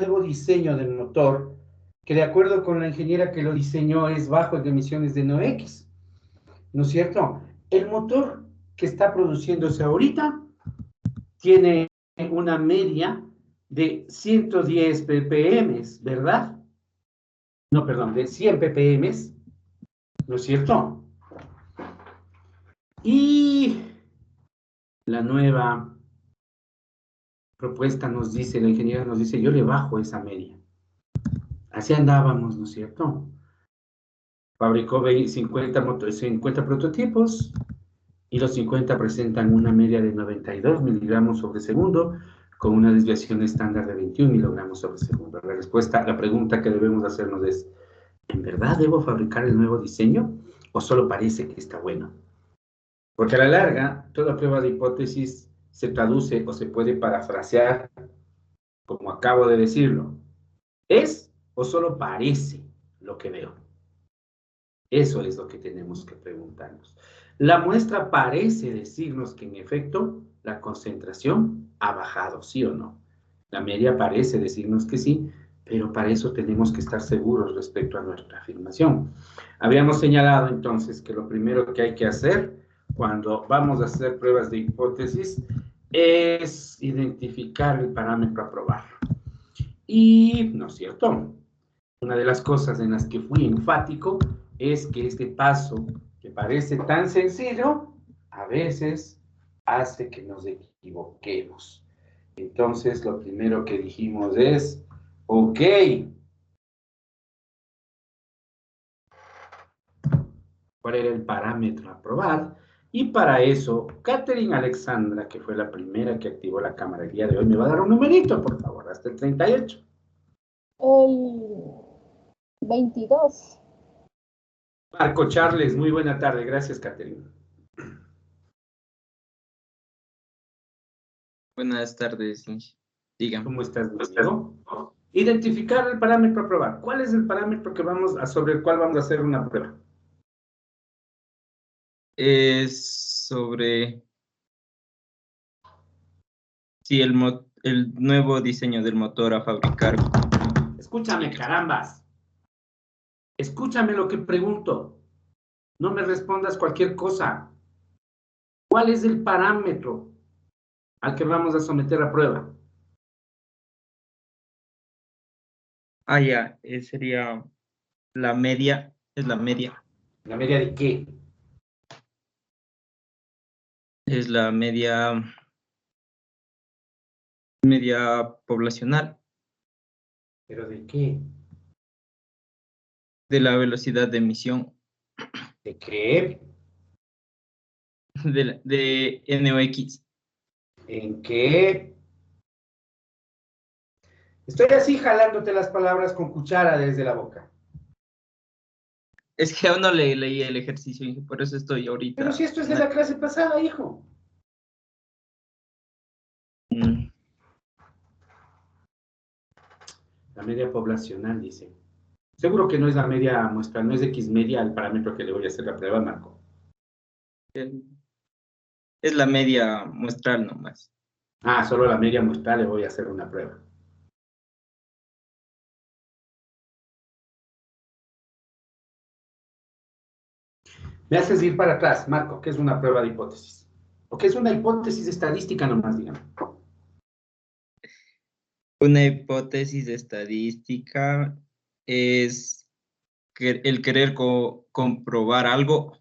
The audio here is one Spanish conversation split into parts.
nuevo diseño del motor, que de acuerdo con la ingeniera que lo diseñó es bajo en emisiones de NOx, ¿no es cierto? El motor que está produciéndose ahorita tiene una media de 110 ppm, ¿verdad? No, perdón, de 100 ppm, ¿no es cierto? Y la nueva propuesta nos dice, la ingeniera nos dice, yo le bajo esa media. Así andábamos, ¿no es cierto? Fabricó 50 prototipos y los 50 presentan una media de 92 miligramos sobre segundo con una desviación estándar de 21 miligramos sobre segundo. La respuesta, la pregunta que debemos hacernos es, ¿en verdad debo fabricar el nuevo diseño o solo parece que está bueno? Porque a la larga, toda prueba de hipótesis se traduce o se puede parafrasear como acabo de decirlo. ¿Es o solo parece lo que veo? Eso es lo que tenemos que preguntarnos. La muestra parece decirnos que en efecto la concentración ha bajado, ¿sí o no? La media parece decirnos que sí, pero para eso tenemos que estar seguros respecto a nuestra afirmación. Habíamos señalado entonces que lo primero que hay que hacer cuando vamos a hacer pruebas de hipótesis es identificar el parámetro a probar. Y, ¿no es cierto? Una de las cosas en las que fui enfático es que este paso, que parece tan sencillo, a veces hace que nos equivoquemos. Entonces, lo primero que dijimos es, ok, ¿cuál era el parámetro a probar? Y para eso, Catherine Alexandra, que fue la primera que activó la cámara el día de hoy, me va a dar un numerito, por favor, hasta el 38. El 22. Marco Charles, muy buena tarde. Gracias, Catherine. Buenas tardes, digan. ¿Cómo estás, mi amigo? Identificar el parámetro a probar. ¿Cuál es el parámetro que sobre el cual vamos a hacer una prueba? Es sobre si el nuevo diseño del motor a fabricar. Escúchame, carambas. Escúchame lo que pregunto. No me respondas cualquier cosa. ¿Cuál es el parámetro al que vamos a someter a prueba? Ya, sería la media, es la media. ¿La media de qué? Es la media poblacional ¿Pero de qué? de la velocidad de emisión ¿De qué? de NOx. ¿En qué? Estoy así jalándote las palabras con cuchara desde la boca. Es que aún no leí el ejercicio, y por eso estoy ahorita. Pero si esto es de la clase pasada, hijo. La media poblacional, dice. Seguro que no es la media muestral, no es X media el parámetro que le voy a hacer la prueba, Marco. Es la media muestral nomás. Ah, solo la media muestral le voy a hacer una prueba. Me haces ir para atrás, Marco, ¿qué es una prueba de hipótesis? ¿O qué es una hipótesis estadística nomás, dígame? Una hipótesis estadística es el querer comprobar algo.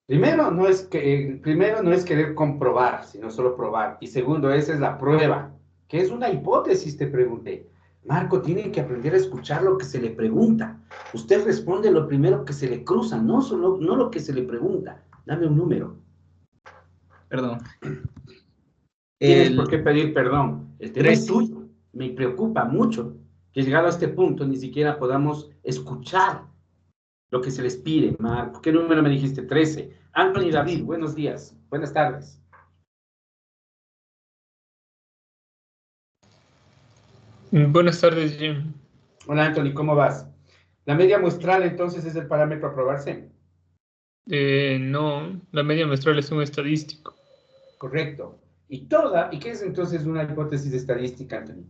Primero no es querer comprobar, sino solo probar. Y segundo, esa es la prueba. ¿Qué es una hipótesis? Te pregunté. Marco, tiene que aprender a escuchar lo que se le pregunta. Usted responde lo primero que se le cruza, no lo que se le pregunta. Dame un número. Perdón. Tienes por qué pedir perdón. El tema 13. es tuyo. Me preocupa mucho que llegado a este punto ni siquiera podamos escuchar lo que se les pide. Marco, ¿qué número me dijiste? 13. Anthony David, buenos días. Buenas tardes. Buenas tardes, Jim. Hola, Anthony, ¿cómo vas? La media muestral, entonces, es el parámetro a probarse. No, la media muestral es un estadístico. Correcto. ¿Y qué es entonces una hipótesis estadística, Anthony?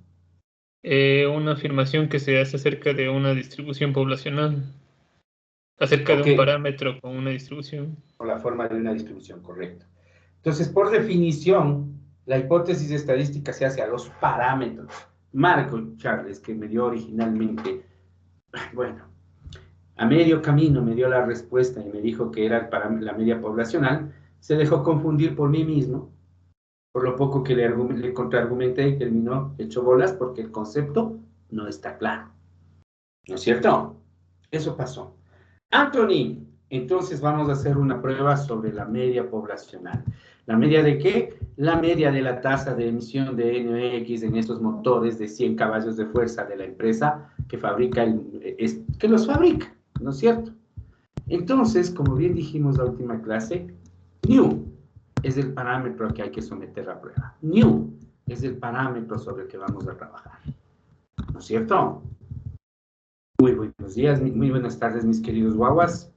Una afirmación que se hace acerca de una distribución poblacional, acerca de Ok, un parámetro con una distribución. o la forma de una distribución, correcto. Entonces, por definición, la hipótesis estadística se hace a los parámetros. Marco Charles, que me dio originalmente, bueno, a medio camino me dio la respuesta y me dijo que era la media poblacional, se dejó confundir por mí mismo, por lo poco que le contraargumenté y terminó hecho bolas porque el concepto no está claro. ¿No es cierto? Eso pasó. Anthony, entonces vamos a hacer una prueba sobre la media poblacional. ¿La media de qué? La media de la tasa de emisión de NOx en estos motores de 100 caballos de fuerza de la empresa que fabrica, que los fabrica, ¿no es cierto? Entonces, como bien dijimos la última clase, new es el parámetro al que hay que someter la prueba. New es el parámetro sobre el que vamos a trabajar, ¿no es cierto? Muy buenos días, muy buenas tardes, mis queridos guaguas.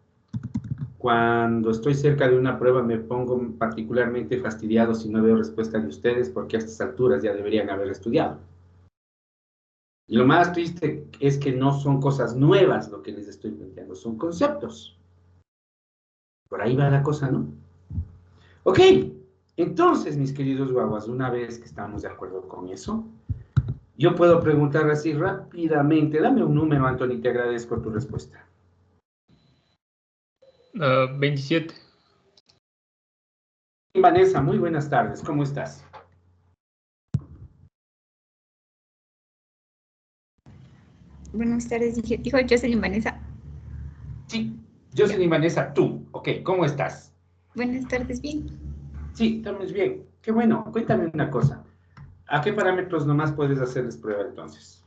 Cuando estoy cerca de una prueba me pongo particularmente fastidiado si no veo respuesta de ustedes, porque a estas alturas ya deberían haber estudiado. Y lo más triste es que no son cosas nuevas lo que les estoy planteando, son conceptos. Por ahí va la cosa, ¿no? Ok, entonces, mis queridos guaguas, una vez que estamos de acuerdo con eso, yo puedo preguntar así rápidamente. Dame un número, Anthony, te agradezco tu respuesta. 27. Vanessa, muy buenas tardes, ¿cómo estás? Buenas tardes, dijo Jocelyn Vanessa. Sí, Jocelyn Vanessa, tú, ok, ¿cómo estás? Buenas tardes, bien. Sí, estamos bien, qué bueno, cuéntame una cosa. ¿A qué parámetros nomás puedes hacerles prueba entonces?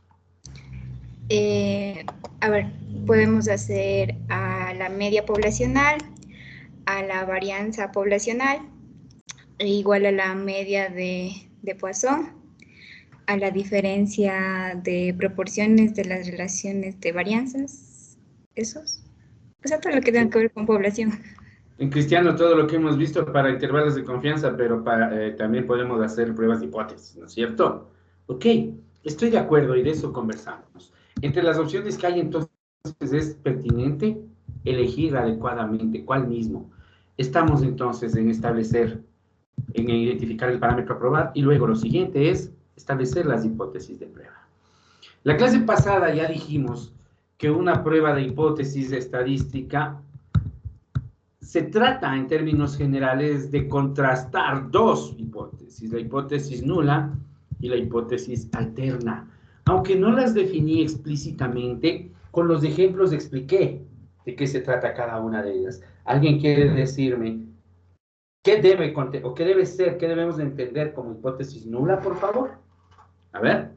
A ver, podemos hacer a la media poblacional, a la varianza poblacional, igual a la media de Poisson, a la diferencia de proporciones de las relaciones de varianzas, esos. O sea, todo lo que tenga que ver con población. En Cristiano todo lo que hemos visto para intervalos de confianza, pero también podemos hacer pruebas de hipótesis, ¿no es cierto? Ok, estoy de acuerdo y de eso conversamos. Entre las opciones que hay entonces es pertinente elegir adecuadamente cuál mismo. Estamos entonces en establecer, en identificar el parámetro a probar y luego lo siguiente es establecer las hipótesis de prueba. La clase pasada ya dijimos que una prueba de hipótesis estadística se trata en términos generales de contrastar dos hipótesis, la hipótesis nula y la hipótesis alterna, aunque no las definí explícitamente, con los ejemplos expliqué de qué se trata cada una de ellas. ¿Alguien quiere decirme qué debe o qué debe ser, qué debemos de entender como hipótesis nula, por favor? A ver,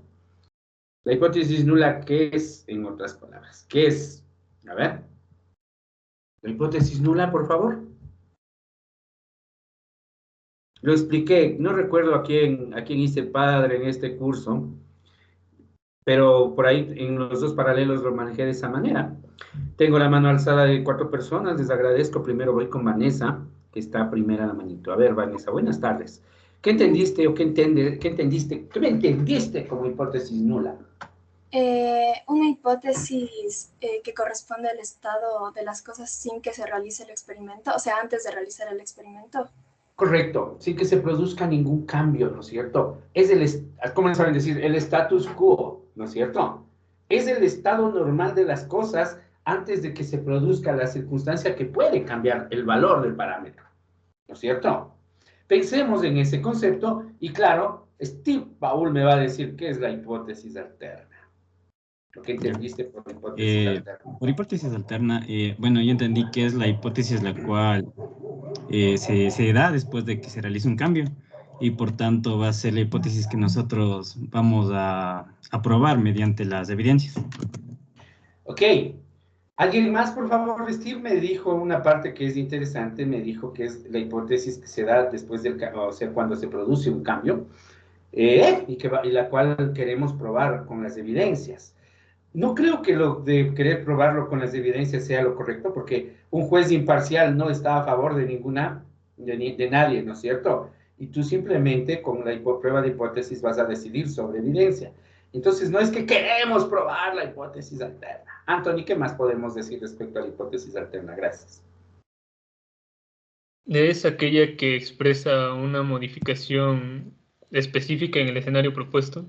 la hipótesis nula, ¿qué es en otras palabras? ¿Qué es? A ver, la hipótesis nula, por favor. Lo expliqué, no recuerdo a quién hice padre en este curso, pero por ahí en los dos paralelos lo manejé de esa manera. Tengo la mano alzada de 4 personas, les agradezco. Primero voy con Vanessa, que está primera la manito. A ver, Vanessa, buenas tardes. ¿Qué entendiste o qué me entendiste como hipótesis nula? Una hipótesis que corresponde al estado de las cosas sin que se realice el experimento, o sea, antes de realizar el experimento. Correcto, sin que se produzca ningún cambio, ¿no es cierto? ¿Cómo le saben decir? El status quo, ¿no es cierto? Es el estado normal de las cosas antes de que se produzca la circunstancia que puede cambiar el valor del parámetro, ¿no es cierto? Pensemos en ese concepto y claro, Steve Paul me va a decir qué es la hipótesis alterna. Lo que entendiste por hipótesis alterna. Por hipótesis alterna, bueno, yo entendí que es la hipótesis la cual se da después de que se realice un cambio y por tanto va a ser la hipótesis que nosotros vamos a probar mediante las evidencias. Ok. ¿Alguien más, por favor? Steve me dijo una parte que es interesante, me dijo que es la hipótesis que se da después del cambio, o sea, cuando se produce un cambio, y la cual queremos probar con las evidencias. No creo que lo de querer probarlo con las evidencias sea lo correcto, porque un juez imparcial no está a favor de de nadie, ¿no es cierto? Y tú simplemente con la prueba de hipótesis vas a decidir sobre evidencia. Entonces, no es que queremos probar la hipótesis alterna. Anthony, ¿qué más podemos decir respecto a la hipótesis alterna? Gracias. Es aquella que expresa una modificación específica en el escenario propuesto.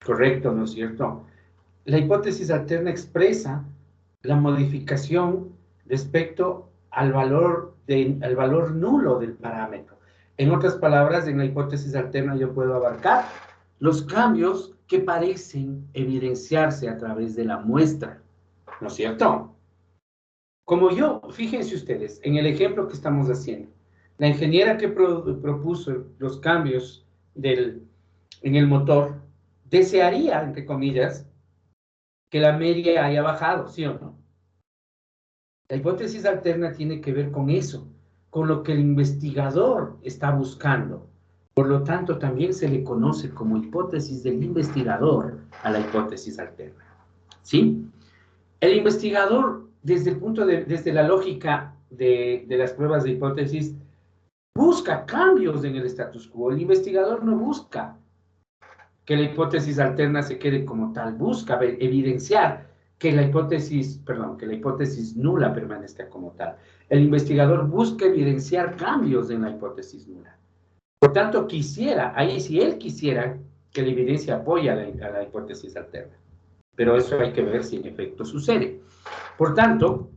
Correcto, ¿no es cierto? La hipótesis alterna expresa la modificación respecto al valor nulo del parámetro. En otras palabras, en la hipótesis alterna yo puedo abarcar los cambios que parecen evidenciarse a través de la muestra, ¿no es cierto? Como yo, fíjense ustedes, en el ejemplo que estamos haciendo, la ingeniera que propuso los cambios en el motor, desearía, entre comillas, que la media haya bajado, ¿sí o no? La hipótesis alterna tiene que ver con eso, con lo que el investigador está buscando. Por lo tanto, también se le conoce como hipótesis del investigador a la hipótesis alterna. ¿Sí? El investigador, desde la lógica de las pruebas de hipótesis, busca cambios en el status quo. El investigador no busca que la hipótesis alterna se quede como tal, busca evidenciar que la hipótesis nula permanezca como tal. El investigador busca evidenciar cambios en la hipótesis nula. Por tanto, si él quisiera que la evidencia apoye a la hipótesis alterna. Pero eso hay que ver si en efecto sucede. Por tanto,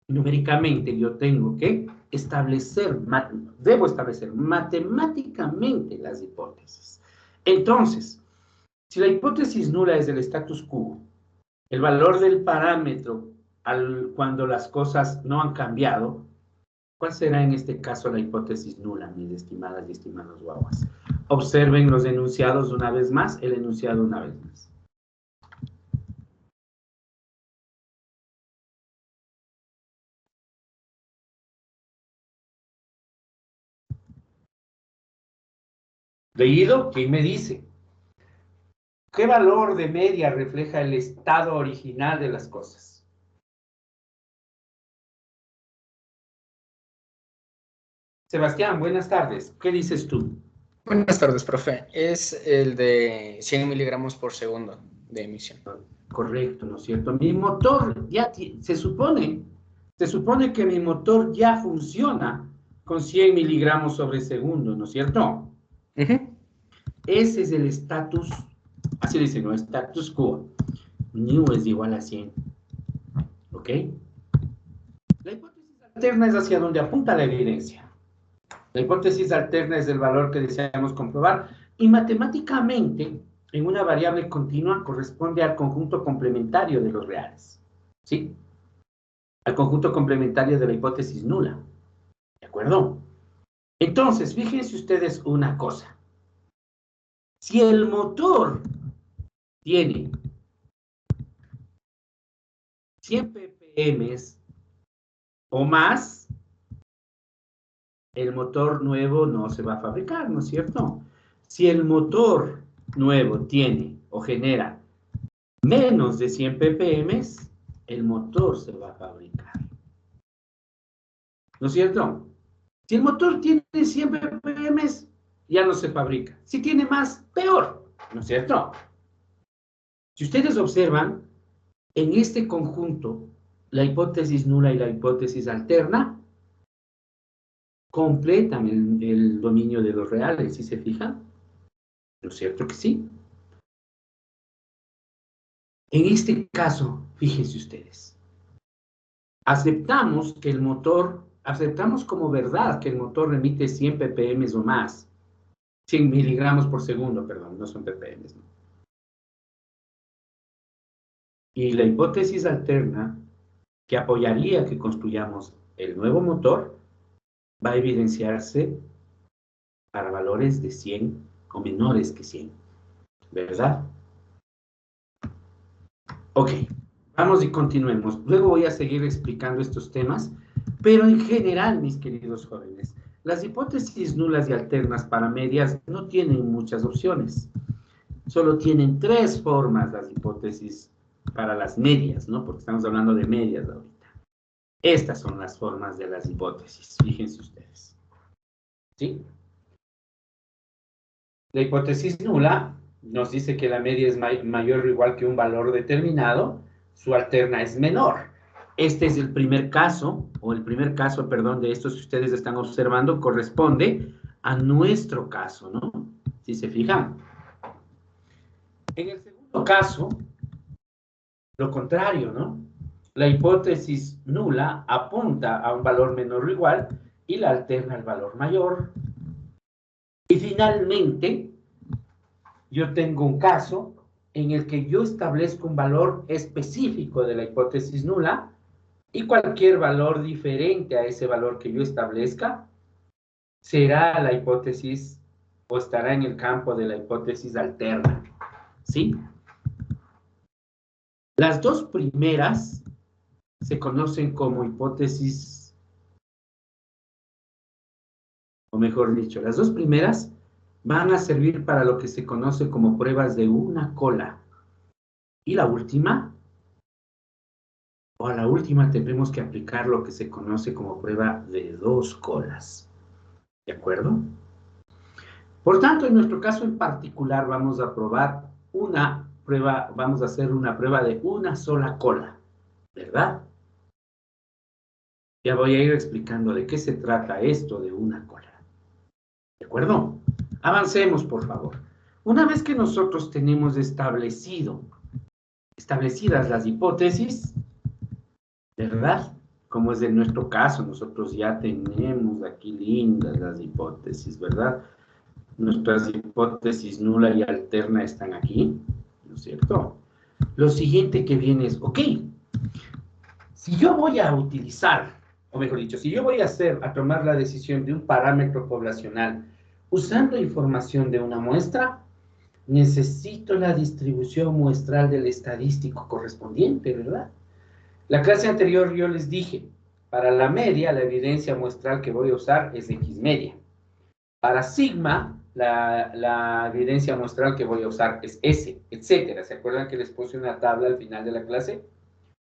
numéricamente yo tengo que debo establecer matemáticamente las hipótesis. Entonces, si la hipótesis nula es del status quo, el valor del parámetro cuando las cosas no han cambiado, ¿cuál será en este caso la hipótesis nula, mis estimadas y estimados guaguas? Observen los enunciados una vez más, el enunciado una vez más. ¿Leído? ¿Quién me dice? ¿Qué valor de media refleja el estado original de las cosas? Sebastián, buenas tardes. ¿Qué dices tú? Buenas tardes, profe. Es el de 100 miligramos por segundo de emisión. Correcto, ¿no es cierto? Mi motor ya se supone que mi motor ya funciona con 100 miligramos sobre segundo, ¿no es cierto? Ese es el estatus, así dice, ¿no? Status quo. Nu es igual a 100. ¿Ok? La hipótesis alterna es hacia donde apunta la evidencia. La hipótesis alterna es el valor que deseamos comprobar y matemáticamente en una variable continua corresponde al conjunto complementario de los reales. ¿Sí? Al conjunto complementario de la hipótesis nula. ¿De acuerdo? Entonces, fíjense ustedes una cosa. Si el motor tiene 100 ppm o más, el motor nuevo no se va a fabricar, ¿no es cierto? Si el motor nuevo tiene o genera menos de 100 ppm, el motor se va a fabricar. ¿No es cierto? Si el motor tiene 100 ppm, ya no se fabrica. Si tiene más, peor. ¿No es cierto? Si ustedes observan, en este conjunto, la hipótesis nula y la hipótesis alterna completan el dominio de los reales, ¿sí se fijan? ¿No es cierto que sí? En este caso, fíjense ustedes, aceptamos como verdad que el motor remite 100 ppm o más, 100 miligramos por segundo, perdón, no son ppm, ¿no? Y la hipótesis alterna, que apoyaría que construyamos el nuevo motor, va a evidenciarse para valores de 100 o menores que 100, ¿verdad? Ok, vamos y continuemos. Luego voy a seguir explicando estos temas, pero en general, mis queridos jóvenes, las hipótesis nulas y alternas para medias no tienen muchas opciones. Solo tienen 3 formas las hipótesis para las medias, ¿no? Porque estamos hablando de medias ahorita. Estas son las formas de las hipótesis, fíjense ustedes. ¿Sí? La hipótesis nula nos dice que la media es mayor o igual que un valor determinado, su alterna es menor. Este es el primer caso, perdón, de estos que ustedes están observando, corresponde a nuestro caso, ¿no? Si se fijan. En el segundo caso, lo contrario, ¿no? La hipótesis nula apunta a un valor menor o igual y la alterna al valor mayor. Y finalmente, yo tengo un caso en el que yo establezco un valor específico de la hipótesis nula y cualquier valor diferente a ese valor que yo establezca será la hipótesis o estará en el campo de la hipótesis alterna. ¿Sí? Las dos primeras se conocen como hipótesis, o mejor dicho, las dos primeras van a servir para lo que se conoce como pruebas de una cola. Y la última, o a la última tendremos que aplicar lo que se conoce como prueba de dos colas. ¿De acuerdo? Por tanto, en nuestro caso en particular vamos a probar una prueba, vamos a hacer una prueba de una sola cola, ¿verdad? Ya voy a ir explicando de qué se trata esto de una cola. ¿De acuerdo? Avancemos, por favor. Una vez que nosotros tenemos establecidas las hipótesis, ¿verdad? Como es en nuestro caso, nosotros ya tenemos aquí lindas las hipótesis, ¿verdad? Nuestras hipótesis nula y alterna están aquí, ¿no es cierto? Lo siguiente que viene es, ok, si yo voy a utilizar, o mejor dicho, si yo voy a tomar la decisión de un parámetro poblacional usando información de una muestra, necesito la distribución muestral del estadístico correspondiente, ¿verdad? La clase anterior yo les dije, para la media, la evidencia muestral que voy a usar es X media. Para sigma, la evidencia muestral que voy a usar es S, etcétera. ¿Se acuerdan que les puse una tabla al final de la clase?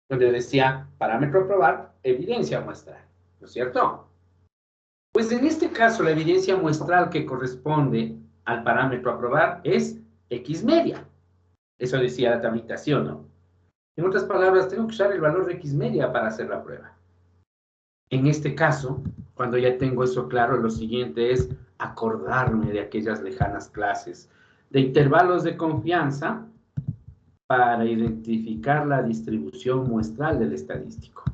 Donde decía, parámetro a probar, evidencia muestral, ¿no es cierto? Pues en este caso, la evidencia muestral que corresponde al parámetro a probar es X media. Eso decía la tablitación, ¿no? En otras palabras, tengo que usar el valor de X media para hacer la prueba. En este caso, cuando ya tengo eso claro, lo siguiente es acordarme de aquellas lejanas clases de intervalos de confianza para identificar la distribución muestral del estadístico.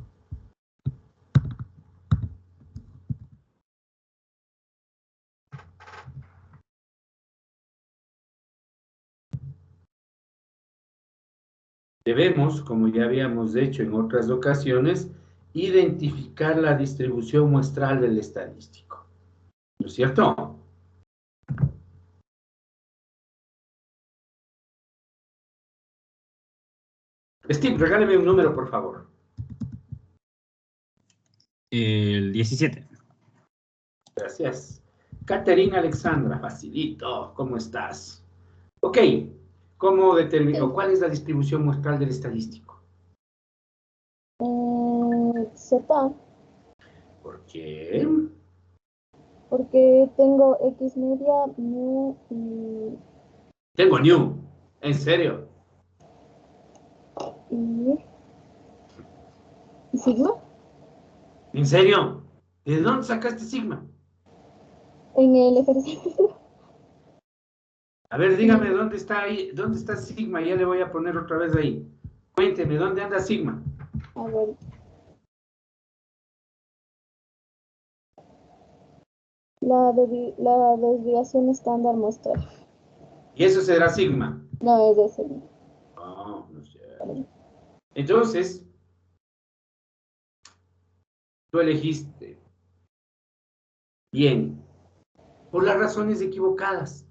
Debemos, como ya habíamos hecho en otras ocasiones, identificar la distribución muestral del estadístico. ¿No es cierto? Steve, regáleme un número, por favor. El 17. Gracias. Caterina Alexandra, facilito. ¿Cómo estás? Ok. ¿Cómo determino cuál es la distribución muestral del estadístico? Z, ¿Por qué? porque tengo X media, mu y Tengo new. ¿En serio? sigma. ¿En serio? ¿De dónde sacaste sigma? En el ejercicio. A ver, dígame, ¿dónde está ahí? ¿Dónde está sigma? Ya le voy a poner otra vez ahí. Cuénteme, ¿dónde anda sigma? A ver. La desviación estándar muestral. ¿Y eso será sigma? No, es de ese. No, no sé. Entonces, tú elegiste bien, por las razones equivocadas.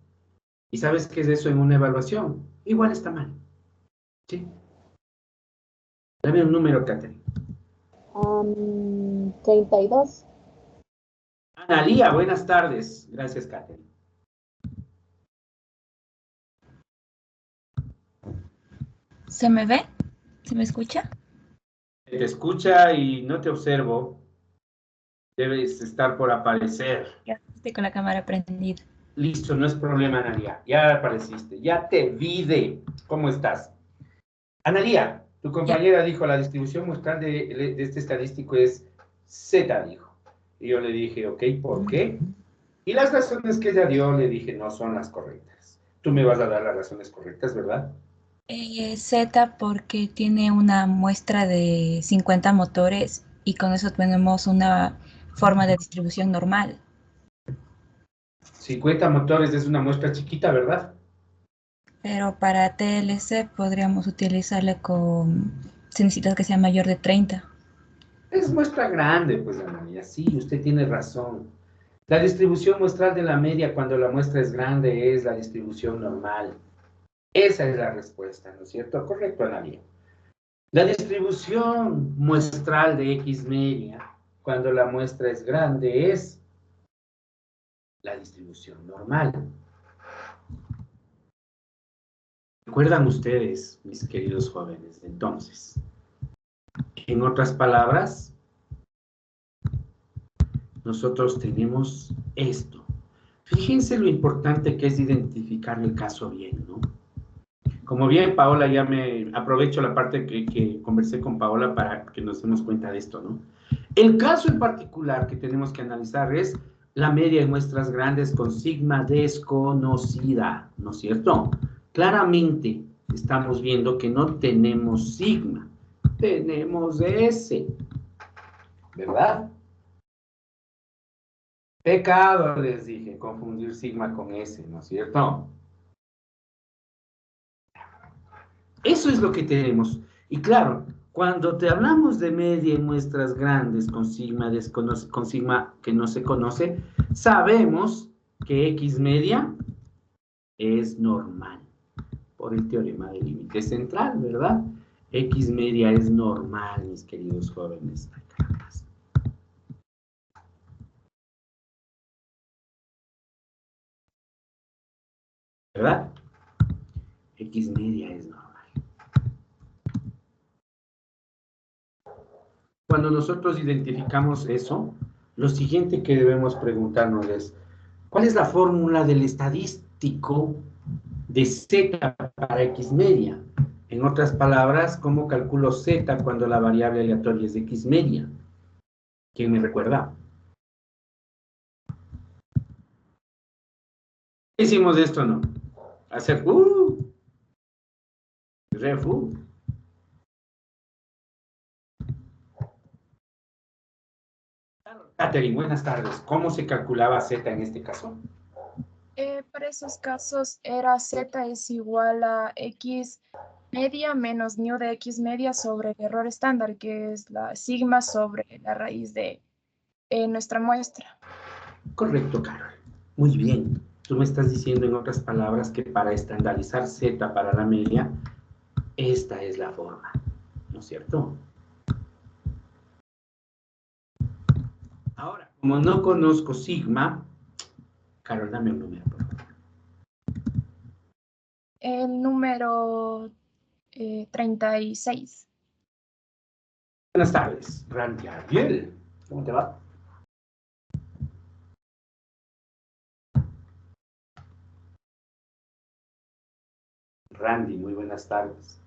¿Y sabes qué es eso en una evaluación? Igual está mal. ¿Sí? Dame un número, Catherine. 32. Analía, buenas tardes. Gracias, Catherine. ¿Se me ve? ¿Se me escucha? Te escucha y no te observo. Debes estar por aparecer. Ya estoy con la cámara prendida. Listo, no es problema, Analia. Ya apareciste, ya te vi. ¿Cómo estás? Analia, tu compañera dijo la distribución muestral de este estadístico es Z, dijo. Y yo le dije, ok, ¿por qué? Y las razones que ella dio, le dije, no son las correctas. Tú me vas a dar las razones correctas, ¿verdad? Z porque tiene una muestra de 50 motores y con eso tenemos una forma de distribución normal. 50 motores es una muestra chiquita, ¿verdad? Pero para TLC podríamos utilizarle se necesita que sea mayor de 30. Es muestra grande, pues, Analia. Sí, usted tiene razón. La distribución muestral de la media cuando la muestra es grande es la distribución normal. Esa es la respuesta, ¿no es cierto? Correcto, Analia. La distribución muestral de X media cuando la muestra es grande es la distribución normal. ¿Recuerdan ustedes, mis queridos jóvenes, entonces? En otras palabras, nosotros tenemos esto. Fíjense lo importante que es identificar el caso bien, ¿no? Como bien, Paola, ya me aprovecho la parte que conversé con Paola para que nos demos cuenta de esto, ¿no? El caso en particular que tenemos que analizar es la media de muestras grandes con sigma desconocida, ¿no es cierto? Claramente estamos viendo que no tenemos sigma, tenemos S, ¿verdad? Pecado, les dije, confundir sigma con S, ¿no es cierto? Eso es lo que tenemos. Y claro, cuando te hablamos de media en muestras grandes con sigma que no se conoce, sabemos que X media es normal por el teorema del límite central, ¿verdad? X media es normal, mis queridos jóvenes. ¿Verdad? X media es normal. Cuando nosotros identificamos eso, lo siguiente que debemos preguntarnos es, ¿cuál es la fórmula del estadístico de Z para X media? En otras palabras, ¿cómo calculo Z cuando la variable aleatoria es de X media? ¿Quién me recuerda? Hicimos esto, ¿no? Hacer refu. Catherine, buenas tardes. ¿Cómo se calculaba Z en este caso? Para esos casos era Z es igual a X media menos nu de X media sobre el error estándar, que es la sigma sobre la raíz de nuestra muestra. Correcto, Carol. Muy bien. Tú me estás diciendo en otras palabras que para estandarizar Z para la media, esta es la forma, ¿no es cierto? Ahora, como no conozco sigma, Carol, dame un número, por favor. El número 36. Buenas tardes, Randy Ariel. ¿Cómo te va? Randy, muy buenas tardes.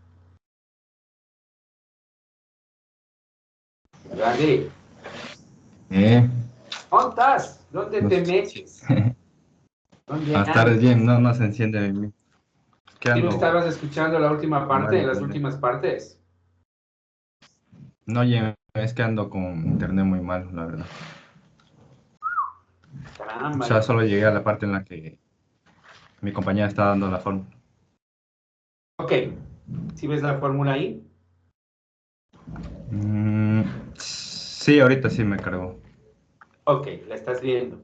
Randy, ¿dónde estás? ¿Dónde te metes? Buenas tardes, bien, no se enciende mi. ¿Sí me estabas escuchando la última parte, las últimas partes? No, es que ando con internet muy mal, la verdad. Caramba. Ya solo llegué a la parte en la que mi compañera está dando la fórmula. Ok, ¿sí ves la fórmula ahí? Sí, ahorita sí me cargó. Ok, la estás viendo.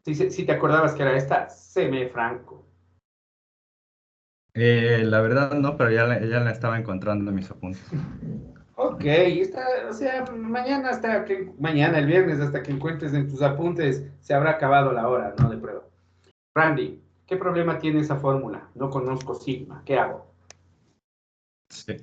Si te acordabas que era esta, Seme Franco. La verdad no, pero ya la estaba encontrando en mis apuntes. Ok, o sea, mañana, el viernes, hasta que encuentres en tus apuntes, se habrá acabado la hora, ¿no? De prueba. Randy, ¿qué problema tiene esa fórmula? No conozco sigma, ¿qué hago? Sí.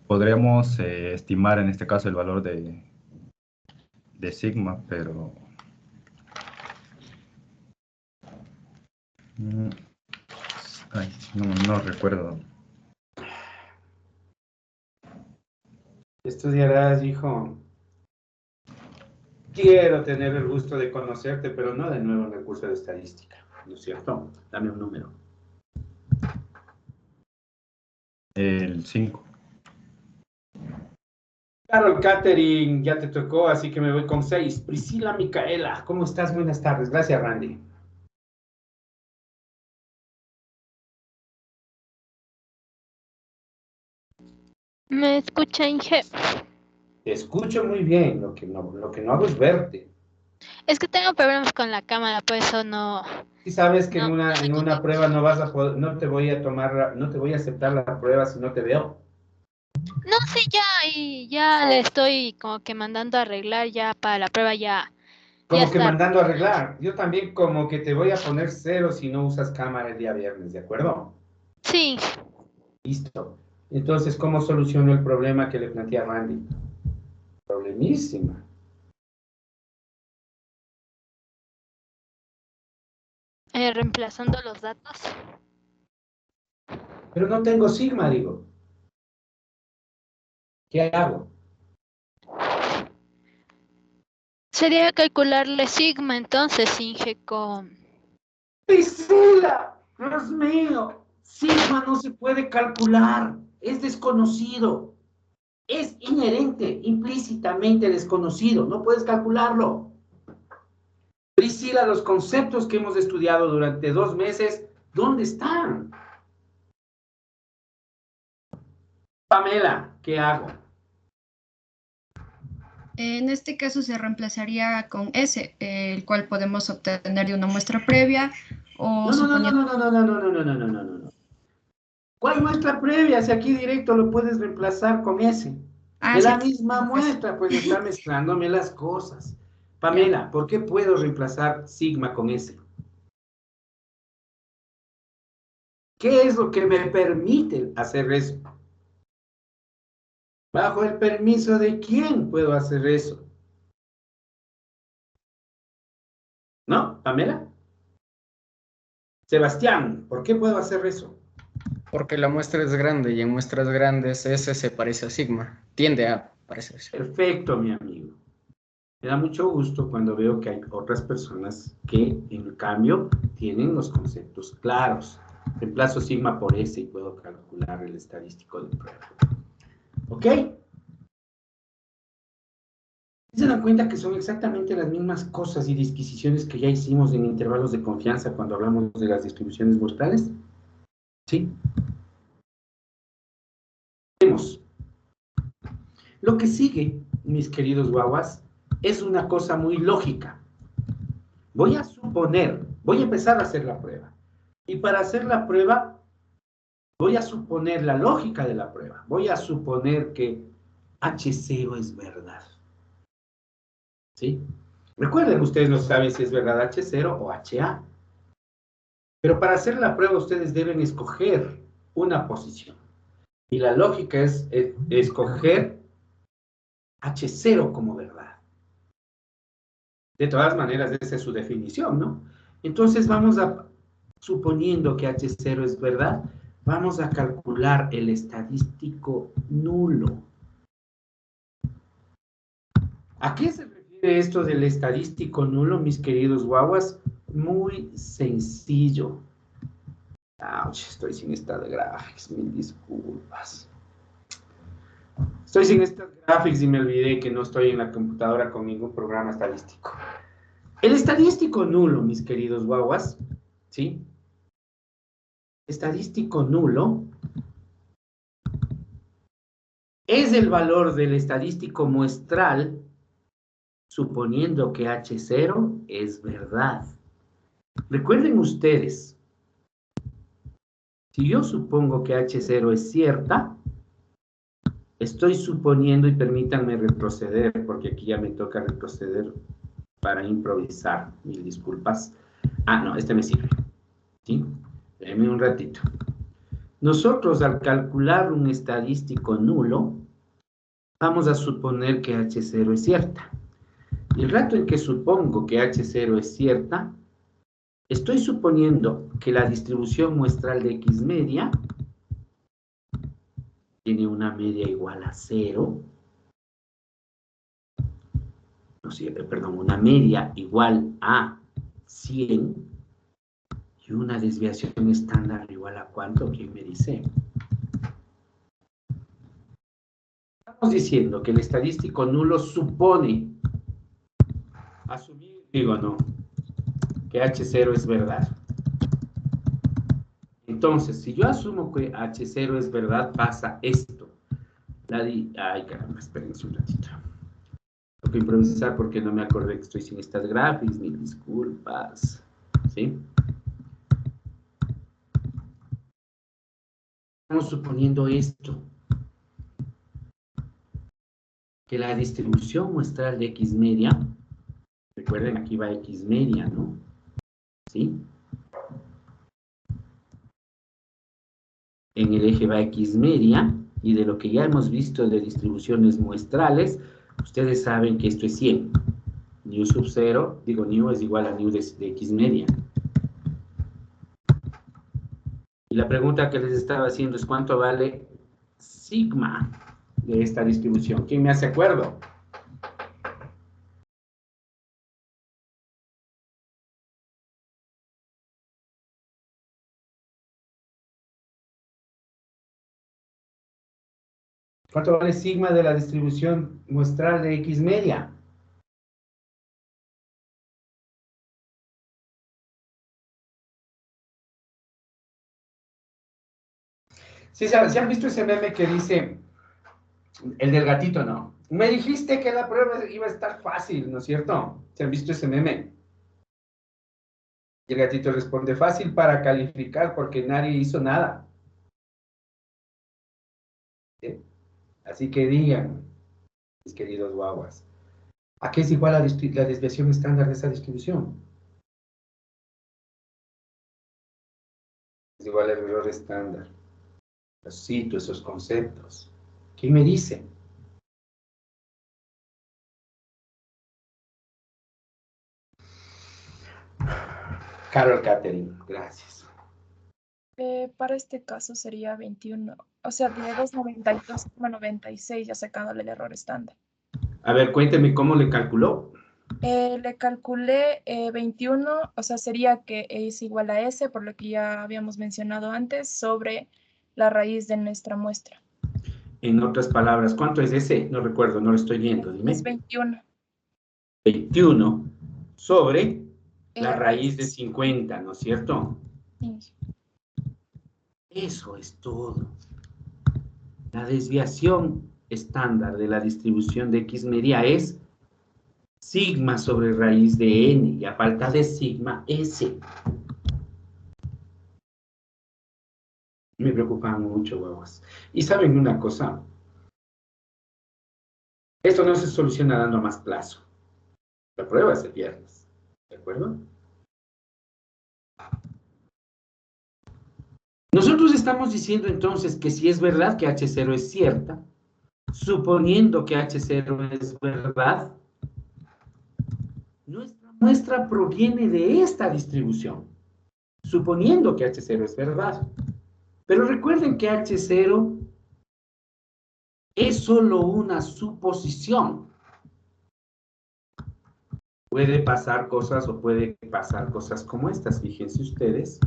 Podríamos estimar en este caso el valor de sigma, pero ay, no recuerdo. Estudiarás, hijo. Quiero tener el gusto de conocerte, pero no de nuevo en el curso de estadística, ¿no es cierto? Dame un número. El 5. Carol Catherine, ya te tocó, así que me voy con 6. Priscila Micaela, ¿cómo estás? Buenas tardes. Gracias, Randy. ¿Me escucha, Inge? Te escucho muy bien, lo que no hago es verte. Es que tengo problemas con la cámara, por eso no. Y sabes que No, en una prueba no vas a poder, no te voy a aceptar la prueba si no te veo. No, sí, ya le estoy como que mandando a arreglar ya para la prueba ya. Como Ya que está. mandando a arreglar. Yo también como que te voy a poner 0 si no usas cámara el día viernes, ¿de acuerdo? Sí. Listo. Entonces, ¿cómo soluciono el problema que le plantea Randy? Problemísima. Reemplazando los datos. Pero no tengo sigma, digo. ¿Qué hago? Sería calcularle sigma entonces, Inge, con... ¡Priscila! ¡Dios mío! Sigma no se puede calcular. Es desconocido. Es inherente, implícitamente desconocido. No puedes calcularlo. Priscila, los conceptos que hemos estudiado durante 2 meses, ¿dónde están? Pamela, ¿qué hago? En este caso se reemplazaría con S, el cual podemos obtener de una muestra previa o suponiendo... No. ¿Cuál muestra previa? Si aquí directo lo puedes reemplazar con S. Es la misma muestra, pues está mezclándome las cosas. Pamela, ¿por qué puedo reemplazar sigma con S? ¿Qué es lo que me permite hacer eso? ¿Bajo el permiso de quién puedo hacer eso? ¿No, Pamela? Sebastián, ¿por qué puedo hacer eso? Porque la muestra es grande y en muestras grandes S se parece a sigma. Tiende a parecerse. Perfecto, mi amigo. Me da mucho gusto cuando veo que hay otras personas que, en cambio, tienen los conceptos claros. Reemplazo sigma por S y puedo calcular el estadístico de prueba. ¿Ok? ¿Se dan cuenta que son exactamente las mismas cosas y disquisiciones que ya hicimos en intervalos de confianza cuando hablamos de las distribuciones muestrales? ¿Sí? Vemos. Lo que sigue, mis queridos guaguas, es una cosa muy lógica. Voy a empezar a hacer la prueba. Y para hacer la prueba, voy a suponer la lógica de la prueba. Voy a suponer que H0 es verdad. ¿Sí? Recuerden, ustedes no saben si es verdad H0 o HA. Pero para hacer la prueba, ustedes deben escoger una posición. Y la lógica es escoger H0 como verdad. De todas maneras, esa es su definición, ¿no? Entonces suponiendo que H0 es verdad, vamos a calcular el estadístico nulo. ¿A qué se refiere esto del estadístico nulo, mis queridos guaguas? Muy sencillo. Ouch, estoy sin esta graphics, mil disculpas. Estoy sin estas graphics y me olvidé que no estoy en la computadora con ningún programa estadístico. El estadístico nulo, mis queridos guaguas, ¿sí? Estadístico nulo es el valor del estadístico muestral suponiendo que H0 es verdad. Recuerden ustedes, si yo supongo que H0 es cierta, estoy suponiendo, y permítanme retroceder, porque aquí ya me toca retroceder para improvisar, mil disculpas. Ah, no, este me sirve, ¿sí? Denme un ratito. Nosotros al calcular un estadístico nulo, vamos a suponer que H0 es cierta. Y el rato en que supongo que H0 es cierta, estoy suponiendo que la distribución muestral de X media tiene una media igual a 0. No sé, perdón, una media igual a 100 y una desviación estándar igual a ¿cuánto? ¿Quién me dice? Estamos diciendo que el estadístico nulo supone, asumir, digo no, que H0 es verdad. Entonces, si yo asumo que H0 es verdad, pasa esto. Ay, caramba, espérense un ratito. Tengo que improvisar porque no me acordé que estoy sin estas gráficas, mil disculpas. ¿Sí? Estamos suponiendo esto. Que la distribución muestral de X media, recuerden, aquí va X media, ¿no? ¿Sí? En el eje va X media, y de lo que ya hemos visto de distribuciones muestrales, ustedes saben que esto es 100. Nu sub 0, digo, nu es igual a nu de X media. Y la pregunta que les estaba haciendo es ¿cuánto vale sigma de esta distribución? ¿Quién me hace acuerdo? ¿Cuánto vale sigma de la distribución muestral de X media? ¿Sí han visto ese meme que dice, el del gatito, no? Me dijiste que la prueba iba a estar fácil, ¿no es cierto? ¿Se han visto ese meme? Y el gatito responde, fácil para calificar porque nadie hizo nada. ¿Sí? Así que digan, mis queridos guaguas, ¿a qué es igual la desviación estándar de esa distribución? Es igual al error estándar. Yo cito esos conceptos. ¿Quién me dice? Carol Catherine, gracias. Para este caso sería 21, o sea, de 292,96 ya sacándole el error estándar. A ver, cuénteme cómo le calculó. Le calculé 21, o sea, sería que es igual a S, por lo que ya habíamos mencionado antes, sobre la raíz de nuestra muestra. En otras palabras, ¿cuánto es ese? No recuerdo, no lo estoy viendo, dime. Es 21. 21 sobre la raíz de 50, ¿no es cierto? Sí. Eso es todo. La desviación estándar de la distribución de X media es sigma sobre raíz de n, y a falta de sigma, S. Me preocupan mucho, huevos. Y saben una cosa, esto no se soluciona dando más plazo. La prueba es el viernes, ¿de acuerdo? Nosotros estamos diciendo entonces que si es verdad que H0 es cierta, suponiendo que H0 es verdad, nuestra muestra proviene de esta distribución, suponiendo que H0 es verdad. Pero recuerden que H0 es solo una suposición. Puede pasar cosas o puede pasar cosas como estas, fíjense ustedes.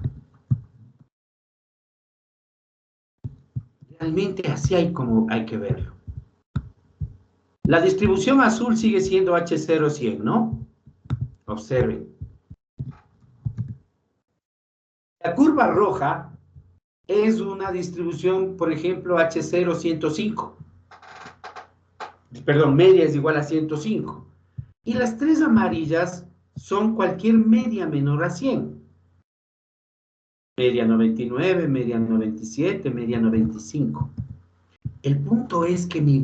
Realmente así hay que verlo. La distribución azul sigue siendo H0 100, ¿no? Observen. La curva roja es una distribución, por ejemplo, H0 105. Perdón, media es igual a 105. Y las tres amarillas son cualquier media menor a 100. Media 99, media 97, media 95. El punto es que mi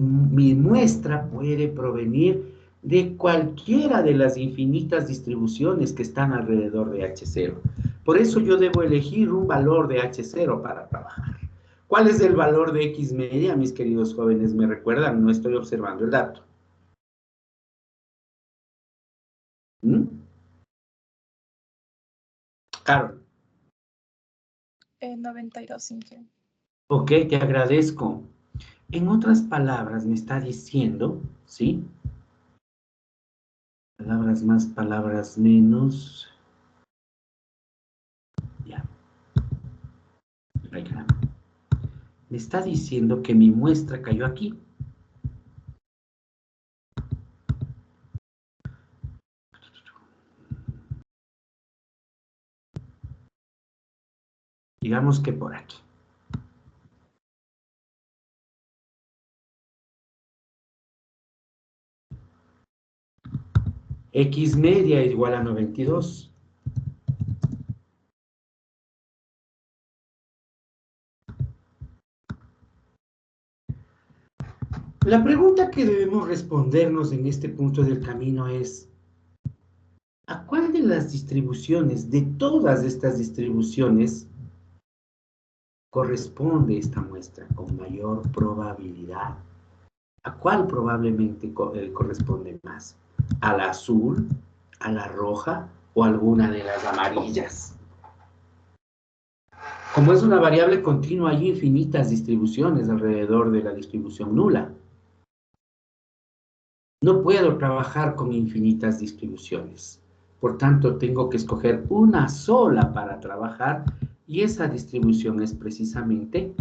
muestra puede provenir de cualquiera de las infinitas distribuciones que están alrededor de H0. Por eso yo debo elegir un valor de H0 para trabajar. ¿Cuál es el valor de X media, mis queridos jóvenes? ¿Me recuerdan? No estoy observando el dato. Carol. 92, Inge. Ok, te agradezco. En otras palabras, me está diciendo, ¿sí? Palabras más, palabras menos. Ya. Reclamo. Me está diciendo que mi muestra cayó aquí. Digamos que por aquí. X media es igual a 92. La pregunta que debemos respondernos en este punto del camino es, ¿a cuál de las distribuciones, de todas estas distribuciones, corresponde esta muestra con mayor probabilidad? ¿A cuál probablemente corresponde más? ¿A la azul, a la roja o a alguna de las amarillas? Como es una variable continua, hay infinitas distribuciones alrededor de la distribución nula. No puedo trabajar con infinitas distribuciones. Por tanto, tengo que escoger una sola para trabajar y esa distribución es precisamente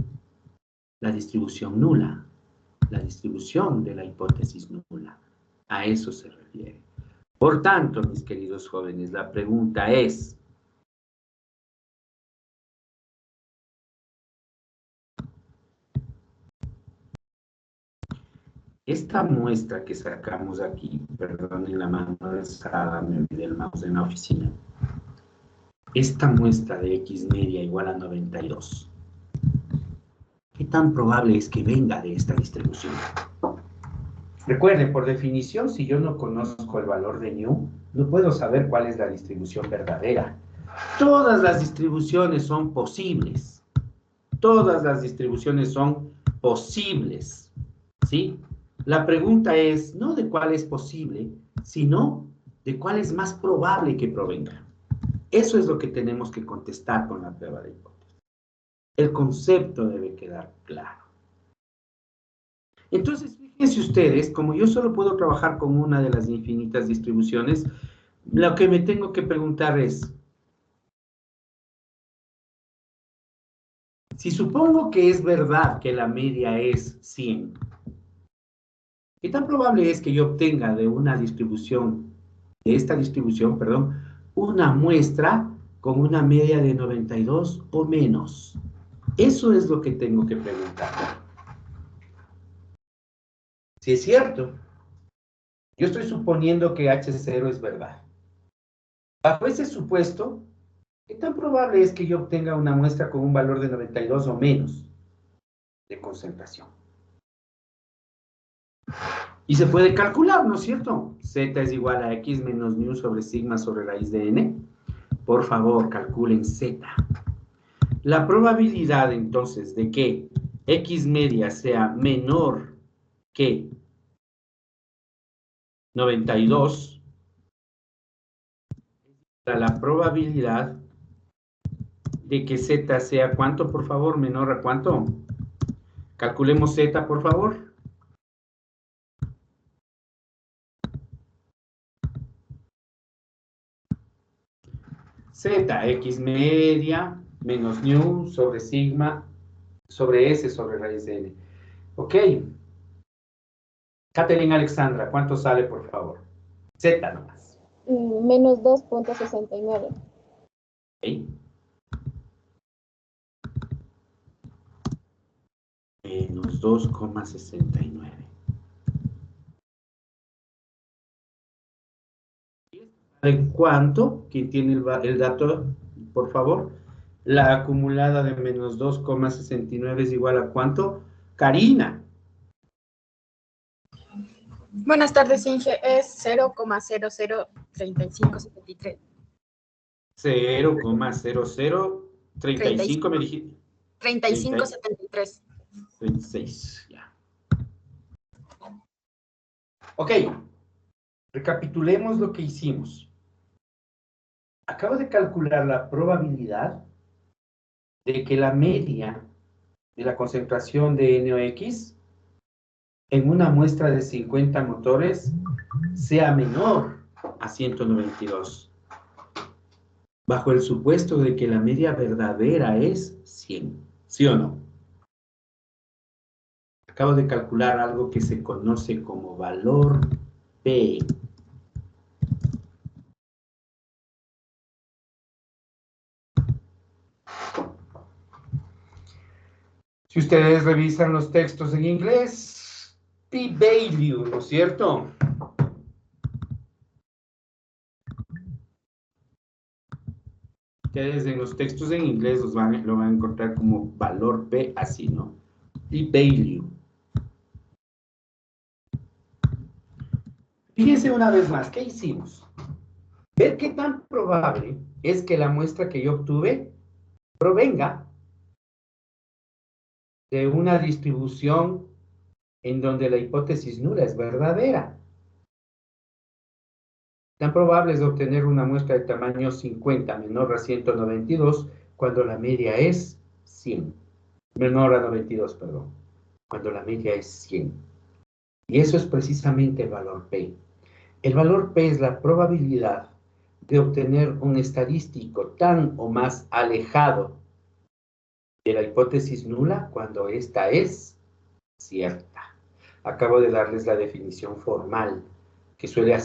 la distribución nula, la distribución de la hipótesis nula. A eso se refiere. Por tanto, mis queridos jóvenes, la pregunta es, esta muestra que sacamos aquí, perdonen la mano alzada, me olvidé el mouse en la oficina. Esta muestra de X media igual a 92. ¿Qué tan probable es que venga de esta distribución? Recuerden, por definición, si yo no conozco el valor de nu, no puedo saber cuál es la distribución verdadera. Todas las distribuciones son posibles. Todas las distribuciones son posibles. ¿Sí? La pregunta es, no de cuál es posible, sino de cuál es más probable que provenga. Eso es lo que tenemos que contestar con la prueba de hipótesis. El concepto debe quedar claro. Entonces, fíjense ustedes, como yo solo puedo trabajar con una de las infinitas distribuciones, lo que me tengo que preguntar es, si supongo que es verdad que la media es 100, ¿qué tan probable es que yo obtenga de una distribución, de esta distribución, perdón, una muestra con una media de 92 o menos? Eso es lo que tengo que preguntar. Si es cierto, yo estoy suponiendo que H0 es verdad. Bajo ese supuesto, ¿qué tan probable es que yo obtenga una muestra con un valor de 92 o menos de concentración? Y se puede calcular, ¿no es cierto? Z es igual a X menos mu sobre sigma sobre raíz de n. Por favor, calculen Z. La probabilidad, entonces, de que X media sea menor que 92, la probabilidad de que Z sea, ¿cuánto, por favor? ¿Menor a cuánto? Calculemos Z, por favor. Z, X media, menos nu sobre sigma, sobre S, sobre raíz de n. Ok. Catherine Alexandra, ¿cuánto sale, por favor? Z nomás. Menos 2.69. Ok. Menos 2,69. ¿De cuánto? ¿Quién tiene el dato, por favor? La acumulada de menos 2,69 es igual a ¿cuánto? Karina. Buenas tardes, Inge. Es 0,003573. 0,0035 me dijiste. 35,73. 36, ya. Ok, recapitulemos lo que hicimos. Acabo de calcular la probabilidad de que la media de la concentración de NOx en una muestra de 50 motores sea menor a 192, bajo el supuesto de que la media verdadera es 100, ¿sí o no? Acabo de calcular algo que se conoce como valor P. Si ustedes revisan los textos en inglés, P-value, ¿no es cierto? Ustedes en los textos en inglés lo van a encontrar como valor P, así, ¿no? P-value. Fíjense una vez más, ¿qué hicimos? Ver qué tan probable es que la muestra que yo obtuve provenga de una distribución en donde la hipótesis nula es verdadera. Tan probable es obtener una muestra de tamaño 50 menor a 192 cuando la media es 100. Menor a 92, perdón. Cuando la media es 100. Y eso es precisamente el valor P. El valor P es la probabilidad de obtener un estadístico tan o más alejado de la hipótesis nula cuando ésta es cierta. Acabo de darles la definición formal, que suele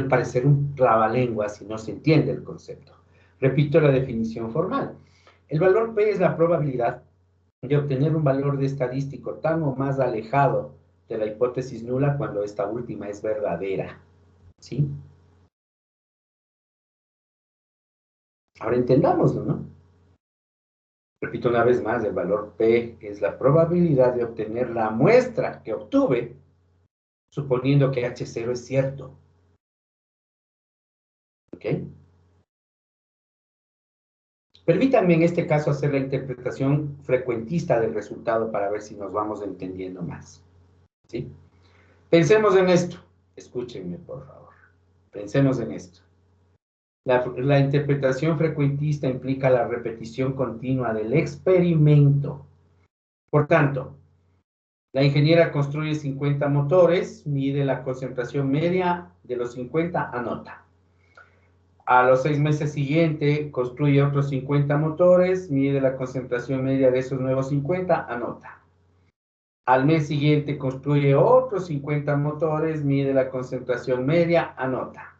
parecer un trabalengua si no se entiende el concepto. Repito la definición formal. El valor P es la probabilidad de obtener un valor de estadístico tan o más alejado de la hipótesis nula cuando esta última es verdadera. ¿Sí? Ahora entendámoslo, ¿no? Repito una vez más, el valor P es la probabilidad de obtener la muestra que obtuve, suponiendo que H0 es cierto. ¿Ok? Permítanme en este caso hacer la interpretación frecuentista del resultado para ver si nos vamos entendiendo más. ¿Sí? Pensemos en esto. Escúchenme, por favor. Pensemos en esto. La interpretación frecuentista implica la repetición continua del experimento. Por tanto, la ingeniera construye 50 motores, mide la concentración media de los 50, anota. A los 6 meses siguientes, construye otros 50 motores, mide la concentración media de esos nuevos 50, anota. Al mes siguiente, construye otros 50 motores, mide la concentración media, anota.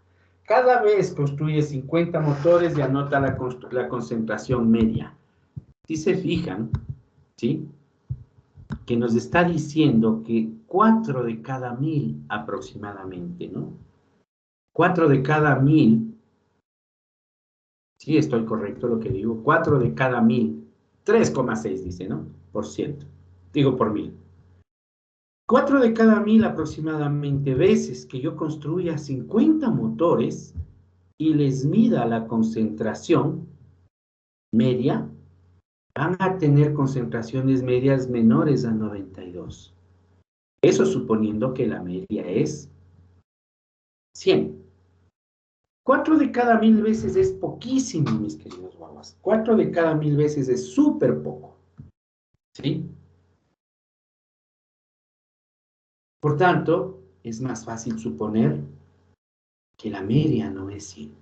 Cada vez construye 50 motores y anota la concentración media. Si se fijan, ¿sí? Que nos está diciendo que 4 de cada 1000 aproximadamente, ¿no? 4 de cada 1000, sí estoy correcto lo que digo, 4 de cada 1000, 3,6 dice, ¿no? Por ciento, digo por 1000. 4 de cada 1000 aproximadamente veces que yo construya 50 motores y les mida la concentración media, van a tener concentraciones medias menores a 92. Eso suponiendo que la media es 100. 4 de cada 1000 veces es poquísimo, mis queridos guaguas. 4 de cada 1000 veces es súper poco. ¿Sí? Por tanto, es más fácil suponer que la media no es 100.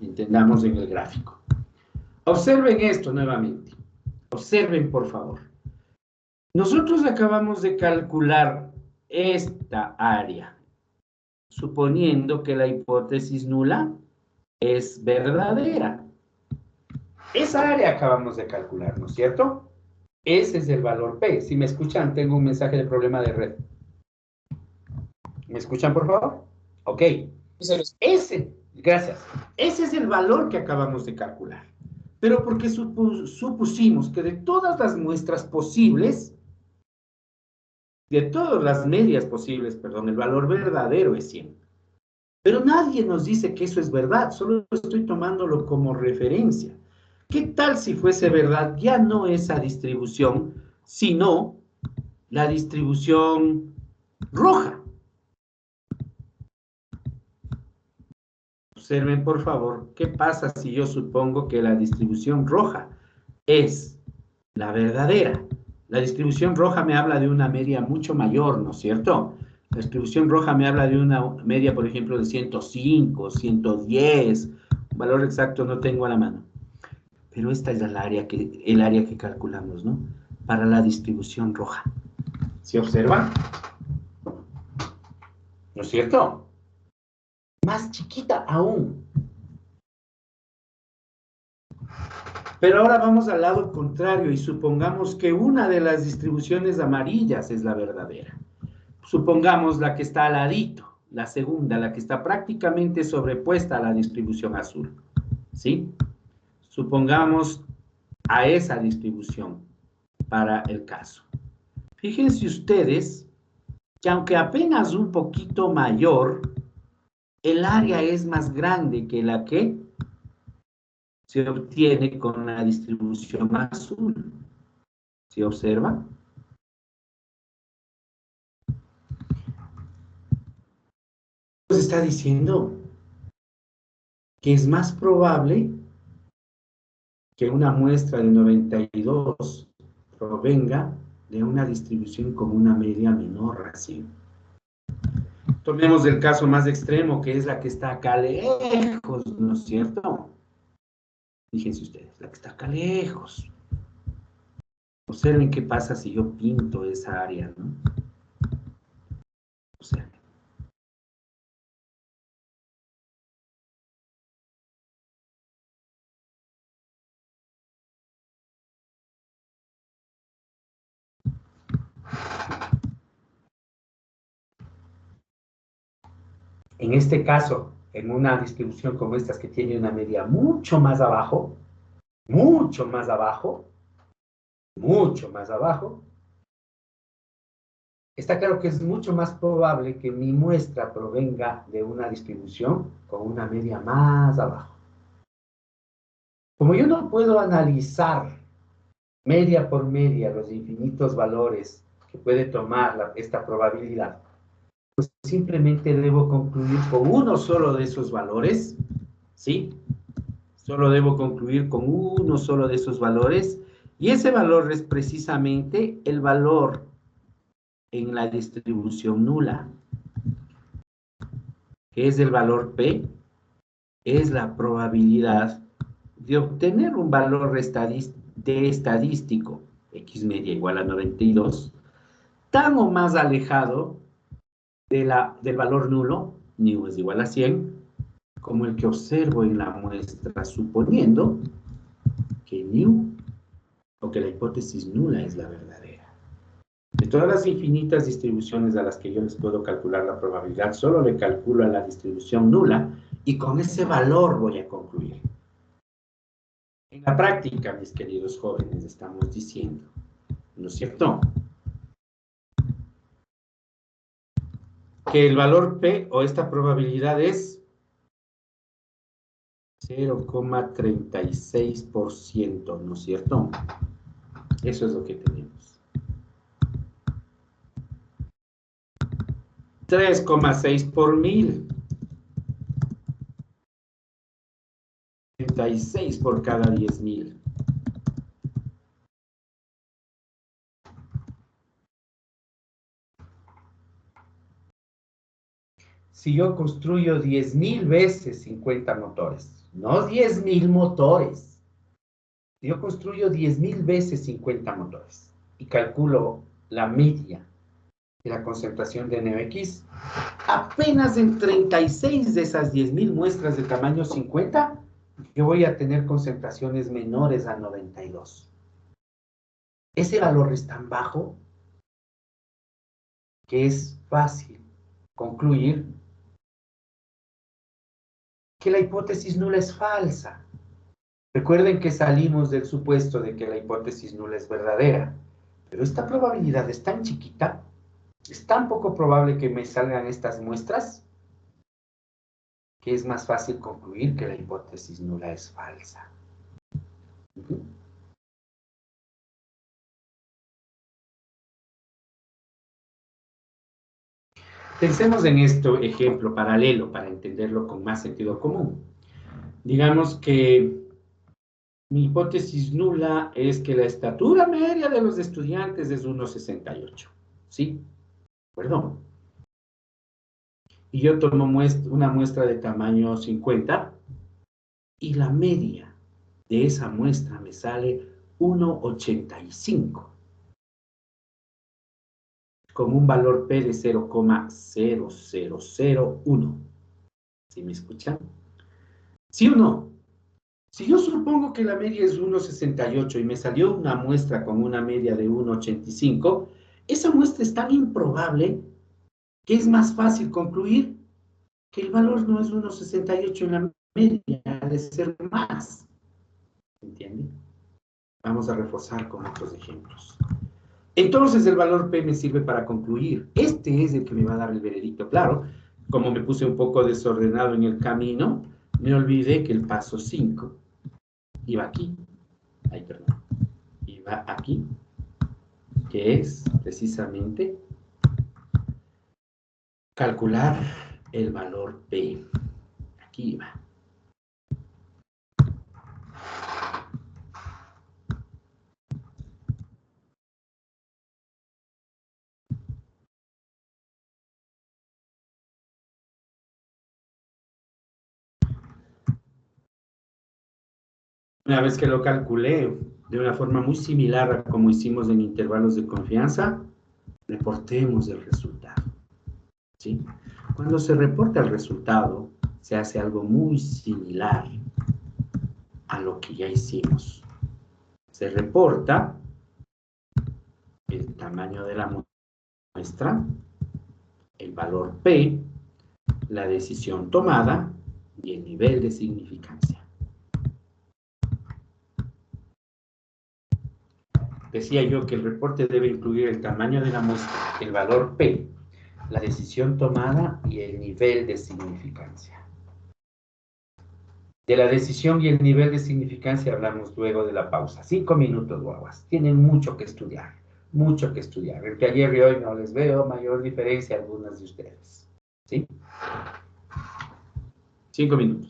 Entendamos en el gráfico. Observen esto nuevamente. Observen, por favor. Nosotros acabamos de calcular esta área, suponiendo que la hipótesis nula es verdadera. Esa área acabamos de calcular, ¿no es cierto? Ese es el valor P. Si me escuchan, tengo un mensaje de problema de red. ¿Me escuchan, por favor? Ok. Gracias. Ese es el valor que acabamos de calcular. Pero porque supusimos que de todas las muestras posibles, de todas las medias posibles, perdón, el valor verdadero es 100. Pero nadie nos dice que eso es verdad, solo estoy tomándolo como referencia. ¿Qué tal si fuese verdad ya no esa distribución, sino la distribución roja? Observen, por favor, ¿qué pasa si yo supongo que la distribución roja es la verdadera? La distribución roja me habla de una media mucho mayor, ¿no es cierto? La distribución roja me habla de una media, por ejemplo, de 105, 110, un valor exacto no tengo a la mano. Pero esta es el área que calculamos, ¿no? Para la distribución roja. ¿Se observan? ¿No es cierto? Más chiquita aún. Pero ahora vamos al lado contrario y supongamos que una de las distribuciones amarillas es la verdadera. Supongamos la que está al ladito, la segunda, la que está prácticamente sobrepuesta a la distribución azul. ¿Sí? Supongamos a esa distribución para el caso. Fíjense ustedes que aunque apenas un poquito mayor, el área es más grande que la que se obtiene con la distribución azul. ¿Se observa? Nos está diciendo que es más probable que una muestra de 92 provenga de una distribución con una media menor, así. Tomemos el caso más extremo, que es la que está acá lejos, ¿no es cierto? Fíjense ustedes, la que está acá lejos. Observen qué pasa si yo pinto esa área, ¿no? Observen. En este caso, en una distribución como esta que tiene una media mucho más abajo, mucho más abajo, está claro que es mucho más probable que mi muestra provenga de una distribución con una media más abajo. Como yo no puedo analizar media por media los infinitos valores que puede tomar esta probabilidad, pues simplemente debo concluir con uno solo de esos valores, ¿sí? Solo debo concluir con uno solo de esos valores, y ese valor es precisamente el valor en la distribución nula, que es el valor P, es la probabilidad de obtener un valor estadístico, X media igual a 92, tan o más alejado del valor nulo, nu es igual a 100, como el que observo en la muestra, suponiendo que nu, o que la hipótesis nula es la verdadera. De todas las infinitas distribuciones a las que yo les puedo calcular la probabilidad, solo le calculo a la distribución nula, y con ese valor voy a concluir. En la práctica, mis queridos jóvenes, estamos diciendo, ¿no es cierto?, que el valor P o esta probabilidad es 0,36%, ¿no es cierto? Eso es lo que tenemos. 3,6 por 1000. 36 por cada 10.000. Si yo construyo 10.000 veces 50 motores, no 10.000 motores. Si yo construyo 10.000 veces 50 motores y calculo la media de la concentración de NOx, apenas en 36 de esas 10.000 muestras de tamaño 50, yo voy a tener concentraciones menores a 92. Ese valor es tan bajo que es fácil concluir que la hipótesis nula es falsa. Recuerden que salimos del supuesto de que la hipótesis nula es verdadera, pero esta probabilidad es tan chiquita, es tan poco probable que me salgan estas muestras, que es más fácil concluir que la hipótesis nula es falsa. Ujú. Pensemos en esto ejemplo paralelo para entenderlo con más sentido común. Digamos que mi hipótesis nula es que la estatura media de los estudiantes es 1,68. ¿Sí? Perdón. Y yo tomo una muestra de tamaño 50 y la media de esa muestra me sale 1,85 con un valor P de 0,0001. ¿Sí me escuchan? ¿Sí o no? Si yo supongo que la media es 1,68 y me salió una muestra con una media de 1,85, esa muestra es tan improbable que es más fácil concluir que el valor no es 1,68 en la media, ha de ser más. ¿Entienden? Vamos a reforzar con otros ejemplos. Entonces el valor P me sirve para concluir. Este es el que me va a dar el veredicto. Claro, como me puse un poco desordenado en el camino, me olvidé que el paso 5 iba aquí. Ay, perdón. Iba aquí, que es precisamente calcular el valor P. Aquí va. Una vez que lo calculé de una forma muy similar a como hicimos en intervalos de confianza, reportemos el resultado. ¿Sí? Cuando se reporta el resultado, se hace algo muy similar a lo que ya hicimos. Se reporta el tamaño de la muestra, el valor P, la decisión tomada y el nivel de significancia. Decía yo que el reporte debe incluir el tamaño de la muestra, el valor P, la decisión tomada y el nivel de significancia. De la decisión y el nivel de significancia hablamos luego de la pausa. 5 minutos, guaguas. Tienen mucho que estudiar, mucho que estudiar. Entre ayer y hoy no les veo mayor diferencia a algunas de ustedes. ¿Sí? 5 minutos.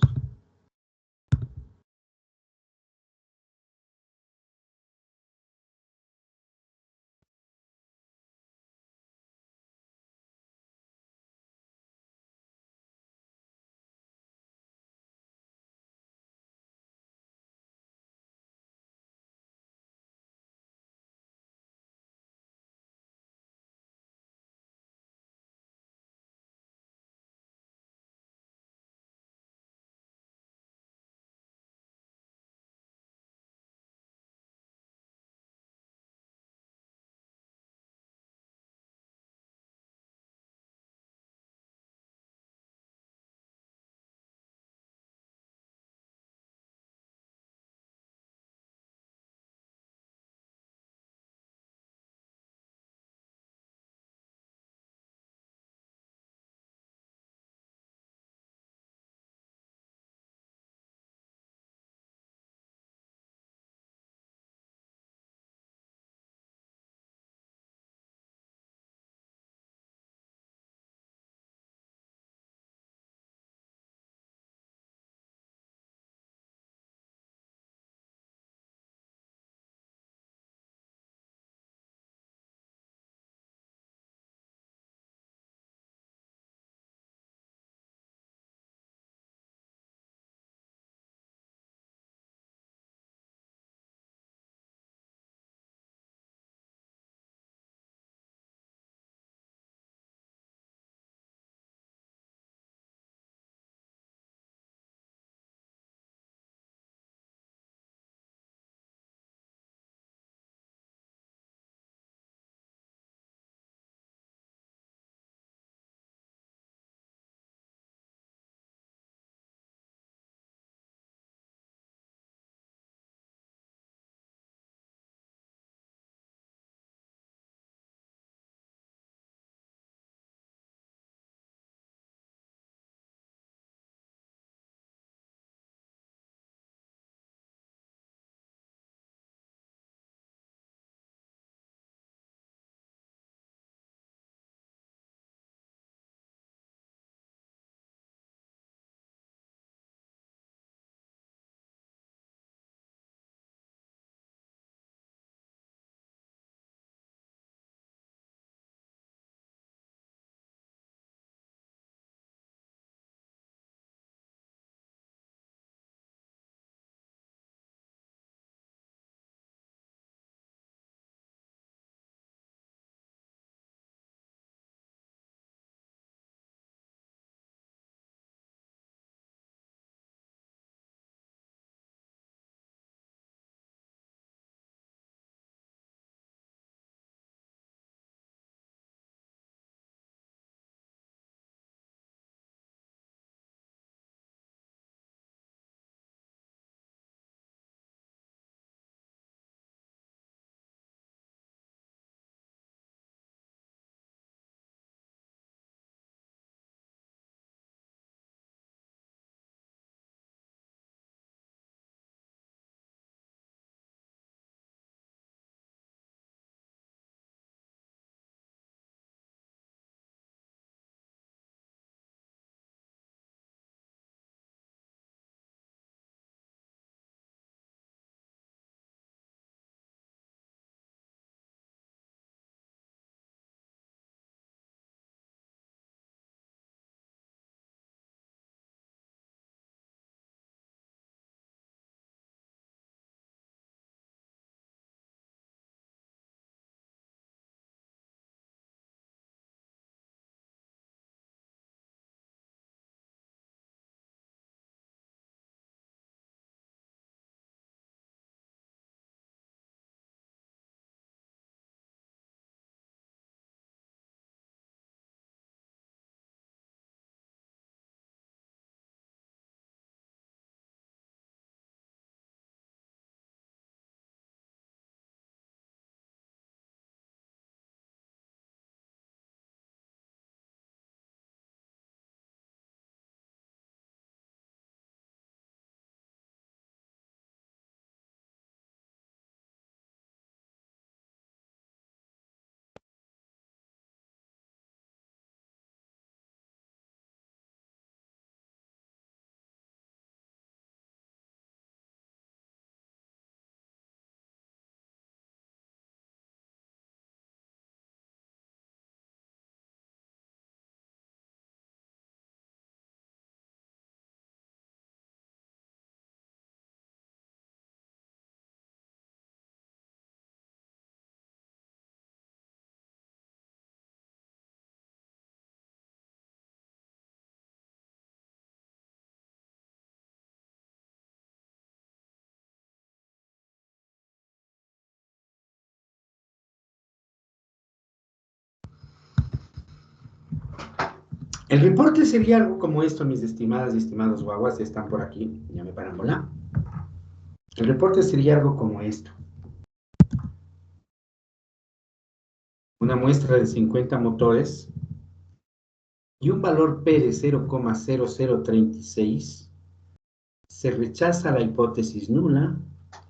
El reporte sería algo como esto, mis estimadas y estimados guaguas, están por aquí, ya me paran volar. El reporte sería algo como esto. Una muestra de 50 motores y un valor P de 0,0036, se rechaza la hipótesis nula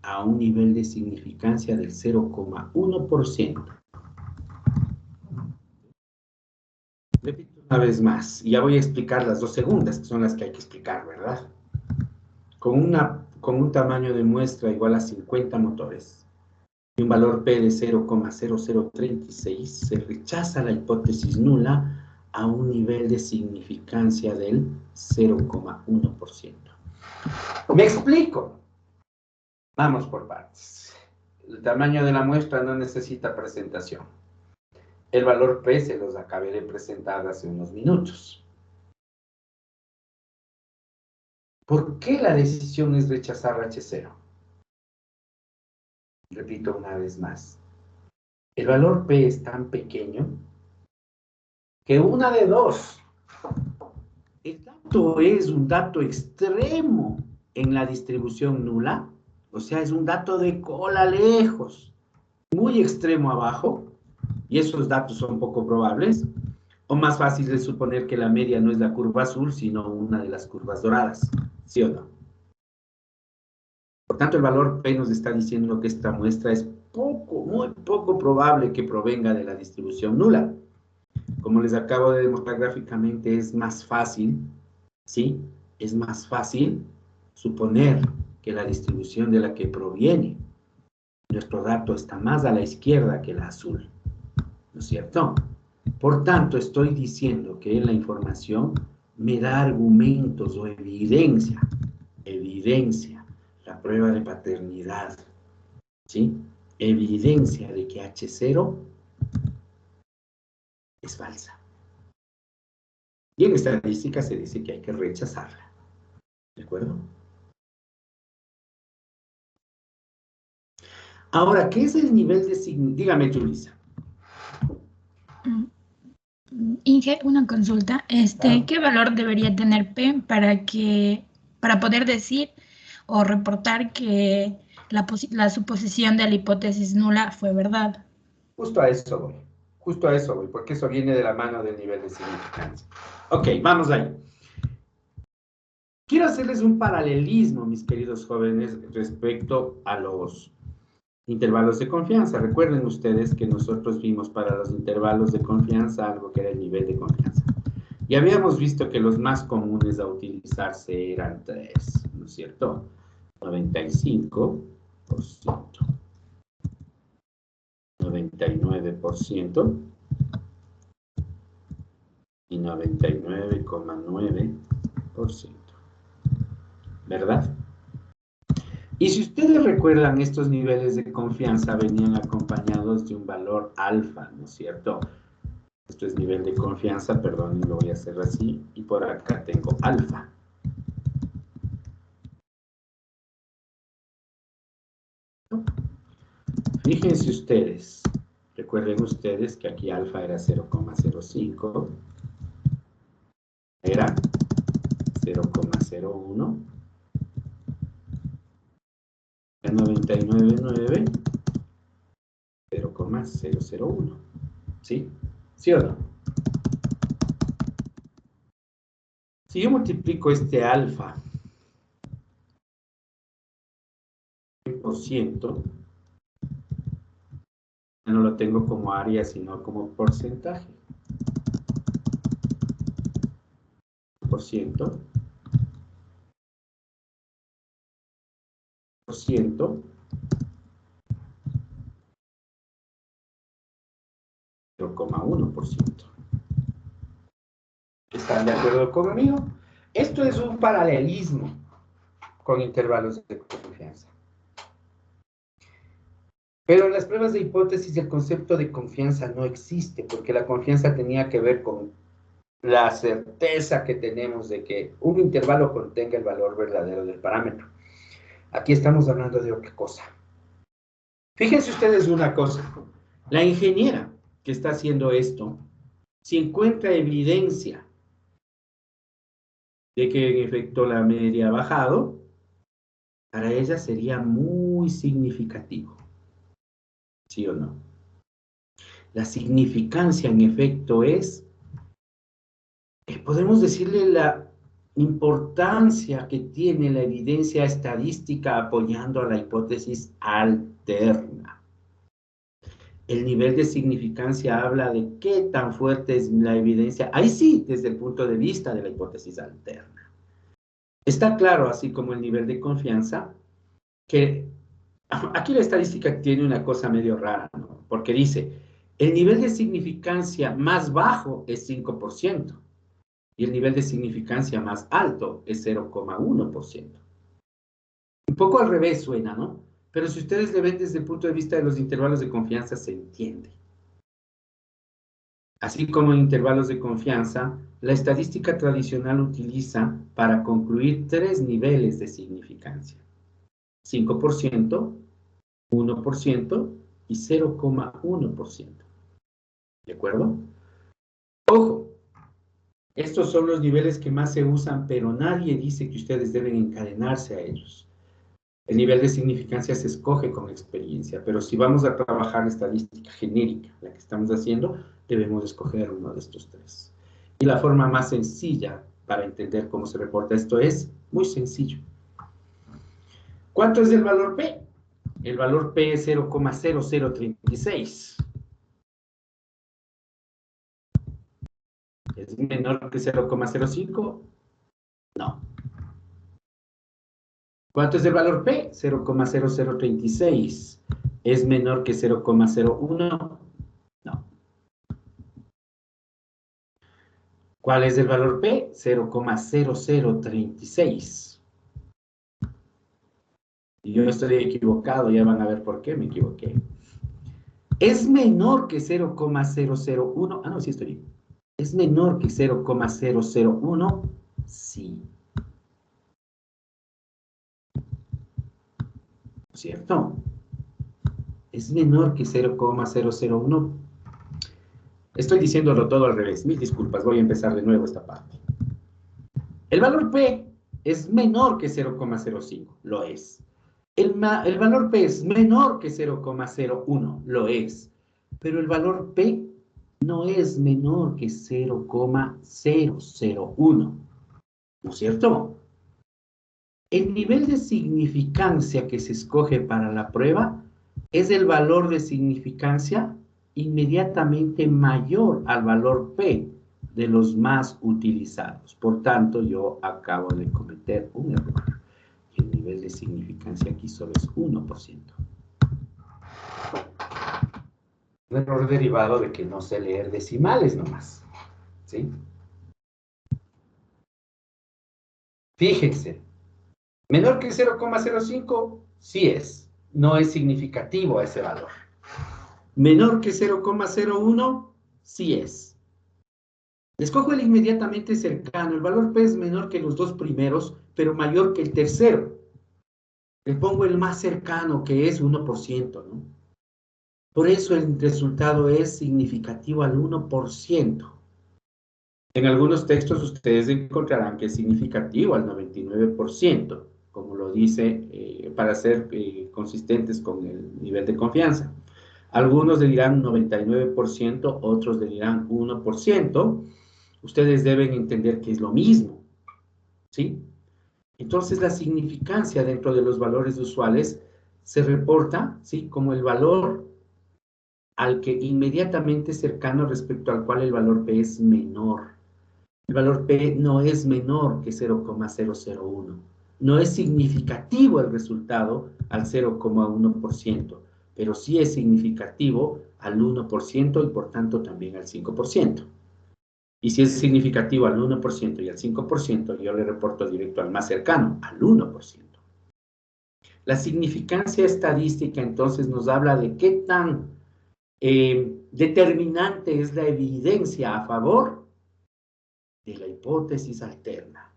a un nivel de significancia del 0,1%. Repito una vez más, y ya voy a explicar las dos segundas, que son las que hay que explicar, ¿verdad? Con un tamaño de muestra igual a 50 motores y un valor P de 0,0036, se rechaza la hipótesis nula a un nivel de significancia del 0,1%. ¿Me explico? Vamos por partes. El tamaño de la muestra no necesita presentación. El valor P se los acabé de presentar hace unos minutos. ¿Por qué la decisión es rechazar H0? Repito una vez más. El valor P es tan pequeño que una de dos. El dato es un dato extremo en la distribución nula, o sea, es un dato de cola lejos, muy extremo abajo, y esos datos son poco probables, o más fácil de suponer que la media no es la curva azul, sino una de las curvas doradas, ¿sí o no? Por tanto, el valor P nos está diciendo que esta muestra es muy poco probable que provenga de la distribución nula. Como les acabo de demostrar gráficamente, es más fácil, ¿sí? Es más fácil suponer que la distribución de la que proviene nuestro dato está más a la izquierda que la azul, ¿no es cierto? Por tanto, estoy diciendo que la información me da argumentos o evidencia, la prueba de paternidad, ¿sí? Evidencia de que H0 es falsa. Y en estadística se dice que hay que rechazarla. ¿De acuerdo? Ahora, ¿qué es el nivel de significancia? Dígame, Julissa. Inge, una consulta. ¿Qué valor debería tener P para poder decir o reportar que la suposición de la hipótesis nula fue verdad? Justo a eso voy, porque eso viene de la mano del nivel de significancia. Ok, vamos ahí. Quiero hacerles un paralelismo, mis queridos jóvenes, respecto a los intervalos de confianza. Recuerden ustedes que nosotros vimos para los intervalos de confianza algo que era el nivel de confianza. Y habíamos visto que los más comunes a utilizarse eran tres, ¿no es cierto? 95%, 99% y 99,9%. ¿Verdad? Y si ustedes recuerdan, estos niveles de confianza venían acompañados de un valor alfa, ¿no es cierto? Esto es nivel de confianza, perdón, y lo voy a hacer así, y por acá tengo alfa. Fíjense ustedes, recuerden ustedes que aquí alfa era 0,05, era 0,01, 99,9, 0,001, ¿sí? ¿Sí o no? Si yo multiplico este alfa por ciento, ya no lo tengo como área, sino como porcentaje. Por ciento. 0,1%. ¿Están de acuerdo conmigo? Esto es un paralelismo con intervalos de confianza. Pero en las pruebas de hipótesis el concepto de confianza no existe, porque la confianza tenía que ver con la certeza que tenemos de que un intervalo contenga el valor verdadero del parámetro. Aquí estamos hablando de otra cosa. Fíjense ustedes una cosa. La ingeniera que está haciendo esto, si encuentra evidencia de que en efecto la media ha bajado, para ella sería muy significativo. ¿Sí o no? La significancia en efecto es, podemos decirle la importancia que tiene la evidencia estadística apoyando a la hipótesis alterna. El nivel de significancia habla de qué tan fuerte es la evidencia, ahí sí, desde el punto de vista de la hipótesis alterna. Está claro, así como el nivel de confianza, que aquí la estadística tiene una cosa medio rara, ¿no? Porque dice, el nivel de significancia más bajo es 5%, y el nivel de significancia más alto es 0,1%. Un poco al revés suena, ¿no? Pero si ustedes le ven desde el punto de vista de los intervalos de confianza, se entiende. Así como en intervalos de confianza, la estadística tradicional utiliza para concluir 3 niveles de significancia. 5%, 1% y 0,1%. ¿De acuerdo? Ojo, estos son los niveles que más se usan, pero nadie dice que ustedes deben encadenarse a ellos. El nivel de significancia se escoge con experiencia, pero si vamos a trabajar la estadística genérica, la que estamos haciendo, debemos escoger uno de estos 3. Y la forma más sencilla para entender cómo se reporta esto es muy sencillo. ¿Cuánto es el valor P? El valor P es 0,0036. ¿Es menor que 0,05? No. ¿Cuánto es el valor P? 0,0036. ¿Es menor que 0,01? No. ¿Cuál es el valor P? 0,0036. Y yo estoy equivocado, ya van a ver por qué me equivoqué. ¿Es menor que 0,001? Ah, no, sí estoy bien. ¿Es menor que 0,001? Sí. ¿Cierto? ¿Es menor que 0,001? Estoy diciéndolo todo al revés. Mil disculpas, voy a empezar de nuevo esta parte. El valor P es menor que 0,05, lo es. El valor P es menor que 0,01, lo es. Pero el valor P no es menor que 0,001, ¿no es cierto? El nivel de significancia que se escoge para la prueba es el valor de significancia inmediatamente mayor al valor P de los más utilizados. Por tanto, yo acabo de cometer un error. El nivel de significancia aquí solo es 1%. Un error derivado de que no sé leer decimales nomás. ¿Sí? Fíjense. Menor que 0,05, sí es. No es significativo ese valor. Menor que 0,01, sí es. Escojo el inmediatamente cercano. El valor P es menor que los dos primeros, pero mayor que el tercero. Le pongo el más cercano, que es 1%, ¿no? Por eso el resultado es significativo al 1%. En algunos textos ustedes encontrarán que es significativo al 99%, como lo dice, para ser consistentes con el nivel de confianza. Algunos le dirán 99%, otros le dirán 1%. Ustedes deben entender que es lo mismo, ¿sí? Entonces, la significancia dentro de los valores usuales se reporta, ¿sí?, como el valor al que inmediatamente cercano respecto al cual el valor P es menor. El valor P no es menor que 0,001. No es significativo el resultado al 0,1%, pero sí es significativo al 1% y por tanto también al 5%. Y si es significativo al 1% y al 5%, yo le reporto directo al más cercano, al 1%. La significancia estadística entonces nos habla de qué tan determinante es la evidencia a favor de la hipótesis alterna.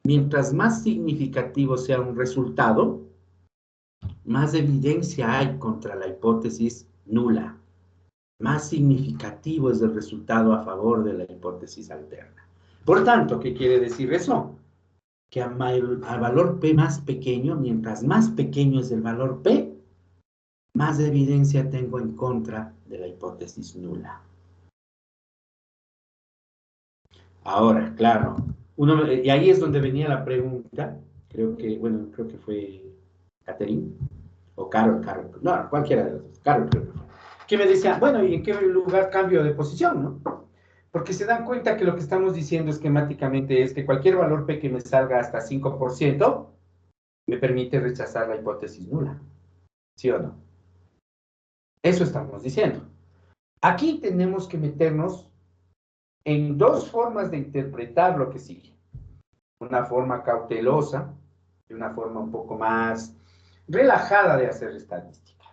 Mientras más significativo sea un resultado, más evidencia hay contra la hipótesis nula. Más significativo es el resultado a favor de la hipótesis alterna. Por tanto, ¿qué quiere decir eso? que al valor P más pequeño, mientras más pequeño es el valor P, más evidencia tengo en contra de la hipótesis nula. Ahora, claro, y ahí es donde venía la pregunta, creo que fue Catherine, o Carol, no, cualquiera de los dos, Carol creo que fue, que me decía, bueno, ¿y en qué lugar cambio de posición, no? Porque se dan cuenta que lo que estamos diciendo esquemáticamente es que cualquier valor P que me salga hasta 5% me permite rechazar la hipótesis nula, ¿sí o no? Eso estamos diciendo. Aquí tenemos que meternos en dos formas de interpretar lo que sigue. Una forma cautelosa y una forma un poco más relajada de hacer estadística.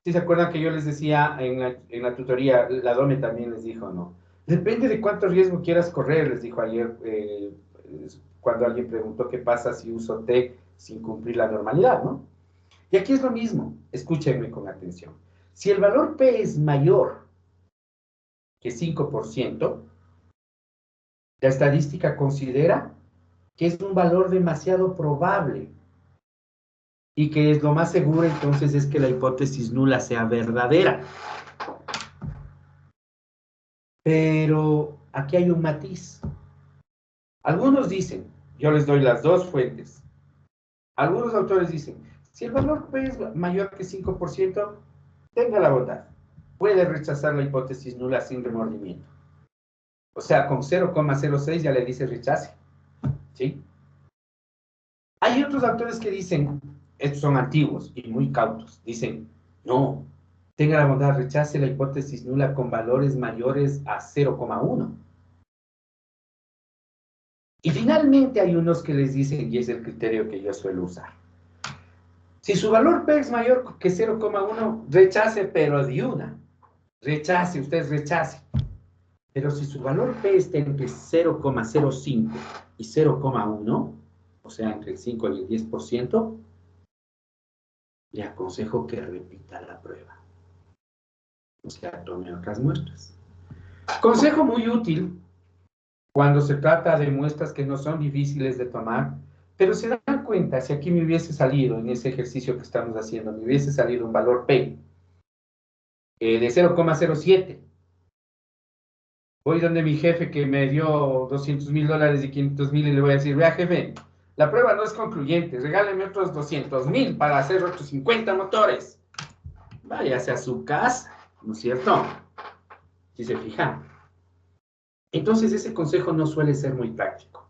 ¿Sí se acuerdan que yo les decía en la tutoría, la Dome también les dijo, no? Depende de cuánto riesgo quieras correr, les dijo ayer, cuando alguien preguntó qué pasa si uso T sin cumplir la normalidad, ¿no? Y aquí es lo mismo, escúchenme con atención. Si el valor P es mayor que 5%, la estadística considera que es un valor demasiado probable y que es lo más seguro entonces es que la hipótesis nula sea verdadera. Pero aquí hay un matiz. Algunos dicen, yo les doy las dos fuentes, algunos autores dicen, si el valor P es mayor que 5%, tenga la bondad, puede rechazar la hipótesis nula sin remordimiento. O sea, con 0,06 ya le dice rechace, ¿sí? Hay otros autores que dicen, estos son antiguos y muy cautos, dicen, no, tenga la bondad, rechace la hipótesis nula con valores mayores a 0,1. Y finalmente hay unos que les dicen, y es el criterio que yo suelo usar, si su valor P es mayor que 0,1, rechace, pero de una. Rechace, usted rechace. Pero si su valor P está entre 0,05 y 0,1, o sea, entre el 5 y el 10%, le aconsejo que repita la prueba. O sea, tome otras muestras. Consejo muy útil cuando se trata de muestras que no son difíciles de tomar, pero se dan cuenta, si aquí me hubiese salido, en ese ejercicio que estamos haciendo, me hubiese salido un valor P de 0,07. Voy donde mi jefe que me dio $200,000 y 500,000 y le voy a decir, vea jefe, la prueba no es concluyente, regáleme otros 200,000 para hacer otros 50 motores. Váyase a su casa, ¿no es cierto? Si se fijan. Entonces ese consejo no suele ser muy práctico.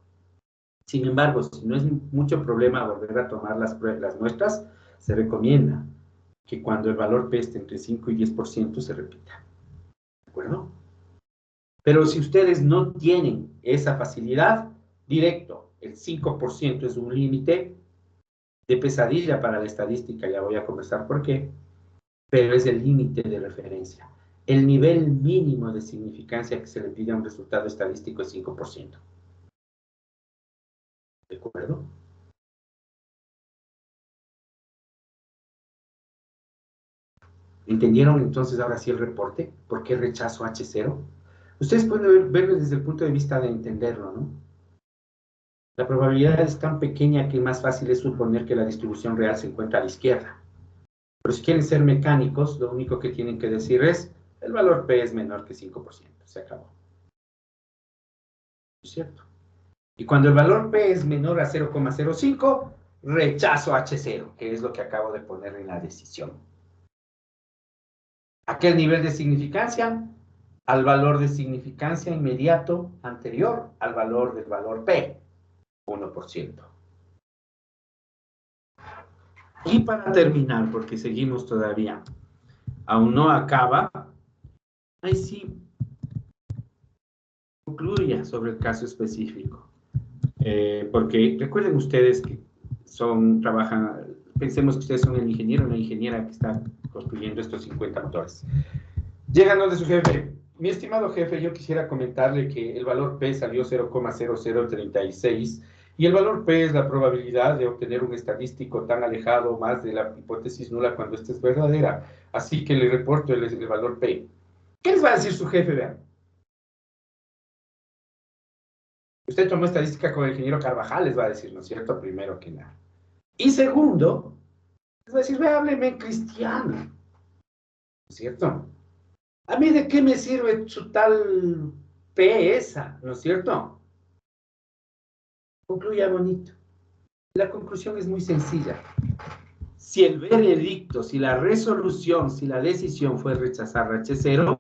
Sin embargo, si no es mucho problema volver a tomar las muestras, se recomienda que cuando el valor P esté entre 5 y 10% se repita. ¿De acuerdo? Pero si ustedes no tienen esa facilidad, directo, el 5% es un límite de pesadilla para la estadística, ya voy a conversar por qué, pero es el límite de referencia. El nivel mínimo de significancia que se le pide a un resultado estadístico es 5%. ¿De acuerdo? ¿Entendieron entonces ahora sí el reporte? ¿Por qué rechazo H0? Ustedes pueden verlo desde el punto de vista de entenderlo, ¿no? La probabilidad es tan pequeña que más fácil es suponer que la distribución real se encuentra a la izquierda. Pero si quieren ser mecánicos, lo único que tienen que decir es, el valor P es menor que 5%. Se acabó. ¿Es cierto? Y cuando el valor P es menor a 0,05, rechazo H0, que es lo que acabo de poner en la decisión. Aquel nivel de significancia al valor de significancia inmediato anterior al valor del valor P, 1%. Y para terminar, porque seguimos todavía, aún no acaba, ahí sí, concluya sobre el caso específico. Porque recuerden ustedes que trabajan, pensemos que ustedes son el ingeniero o la ingeniera que está construyendo estos 50 motores. Llegan donde su jefe, mi estimado jefe, yo quisiera comentarle que el valor P salió 0,0036 y el valor P es la probabilidad de obtener un estadístico tan alejado más de la hipótesis nula cuando esta es verdadera. Así que le reporto el valor P. ¿Qué les va a decir su jefe? Vean. Usted tomó estadística con el ingeniero Carvajal, les va a decir, ¿no es cierto? Primero que nada. Y segundo, les va a decir, ve, hábleme en cristiano, ¿no es cierto? ¿A mí de qué me sirve su tal P esa, ¿no es cierto? Concluya bonito. La conclusión es muy sencilla. Si el veredicto, si la resolución, si la decisión fue rechazar H0,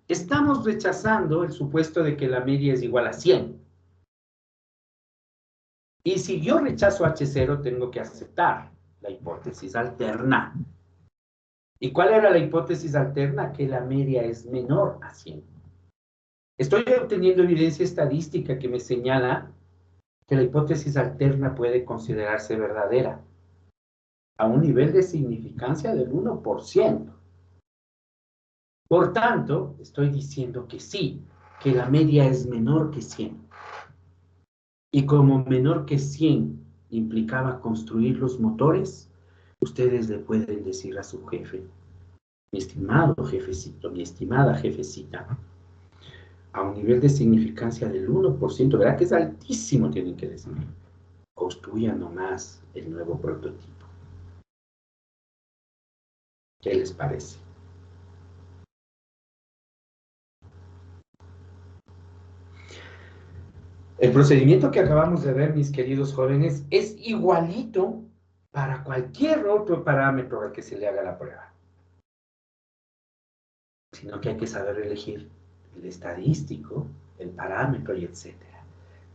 estamos rechazando el supuesto de que la media es igual a 100. Y si yo rechazo H0, tengo que aceptar la hipótesis alterna. ¿Y cuál era la hipótesis alterna? Que la media es menor a 100. Estoy obteniendo evidencia estadística que me señala que la hipótesis alterna puede considerarse verdadera a un nivel de significancia del 1%. Por tanto, estoy diciendo que sí, que la media es menor que 100. Y como menor que 100 implicaba construir los motores, ustedes le pueden decir a su jefe, mi estimado jefecito, mi estimada jefecita, a un nivel de significancia del 1%, ¿verdad que es altísimo? Tienen que decir, construyan nomás el nuevo prototipo. ¿Qué les parece? El procedimiento que acabamos de ver, mis queridos jóvenes, es igualito para cualquier otro parámetro al que se le haga la prueba. Sino que hay que saber elegir el estadístico, el parámetro y etcétera.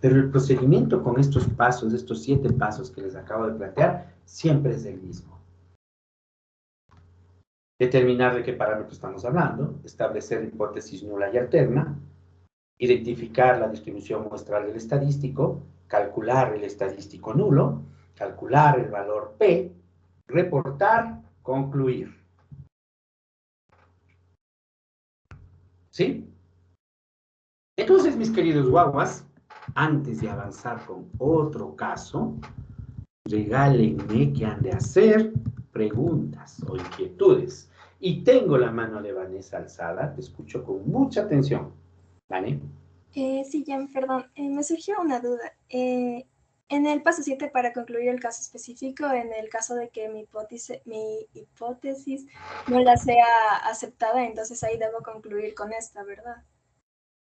Pero el procedimiento con estos pasos, estos 7 pasos que les acabo de plantear, siempre es el mismo. Determinar de qué parámetro estamos hablando, establecer hipótesis nula y alterna, identificar la distribución muestral del estadístico, calcular el estadístico nulo, calcular el valor P, reportar, concluir. ¿Sí? Entonces, mis queridos guaguas, antes de avanzar con otro caso, regálenme que han de hacer preguntas o inquietudes. Y tengo la mano de Vanessa alzada, te escucho con mucha atención. ¿Vale? Sí, Jan, perdón. Me surgió una duda. En el paso 7, para concluir el caso específico, en el caso de que mi hipótesis no la sea aceptada, entonces ahí debo concluir con esta, ¿verdad?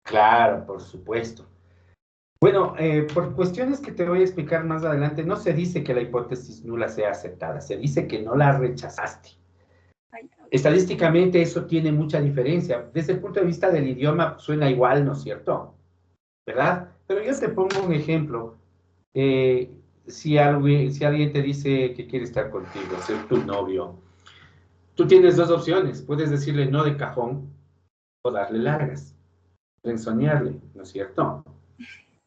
Claro, por supuesto. Bueno, por cuestiones que te voy a explicar más adelante, no se dice que la hipótesis nula sea aceptada, se dice que no la rechazaste. Estadísticamente eso tiene mucha diferencia. Desde el punto de vista del idioma suena igual, ¿no es cierto? ¿Verdad? Pero yo te pongo un ejemplo. Si alguien te dice que quiere estar contigo, ser tu novio, tú tienes 2 opciones. Puedes decirle no de cajón o darle largas, renzonearle, ¿no es cierto?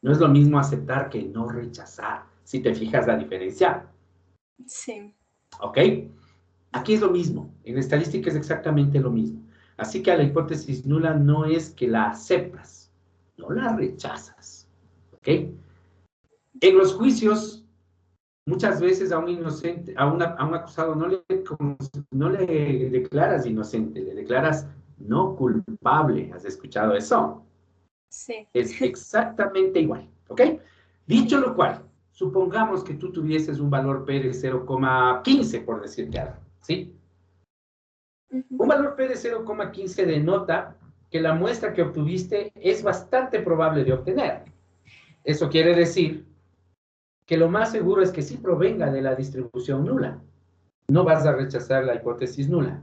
No es lo mismo aceptar que no rechazar, si te fijas la diferencia. Sí. ¿Ok? Aquí es lo mismo, en estadística es exactamente lo mismo. Así que a la hipótesis nula no es que la aceptas, no la rechazas. ¿Ok? En los juicios, muchas veces a un inocente, a un acusado no le declaras inocente, le declaras no culpable. ¿Has escuchado eso? Sí. Es exactamente igual. ¿Ok? Dicho lo cual, supongamos que tú tuvieses un valor P de 0,15, por decirte algo. ¿Sí? Un valor P de 0,15 denota que la muestra que obtuviste es bastante probable de obtener. Eso quiere decir que lo más seguro es que sí provenga de la distribución nula. No vas a rechazar la hipótesis nula.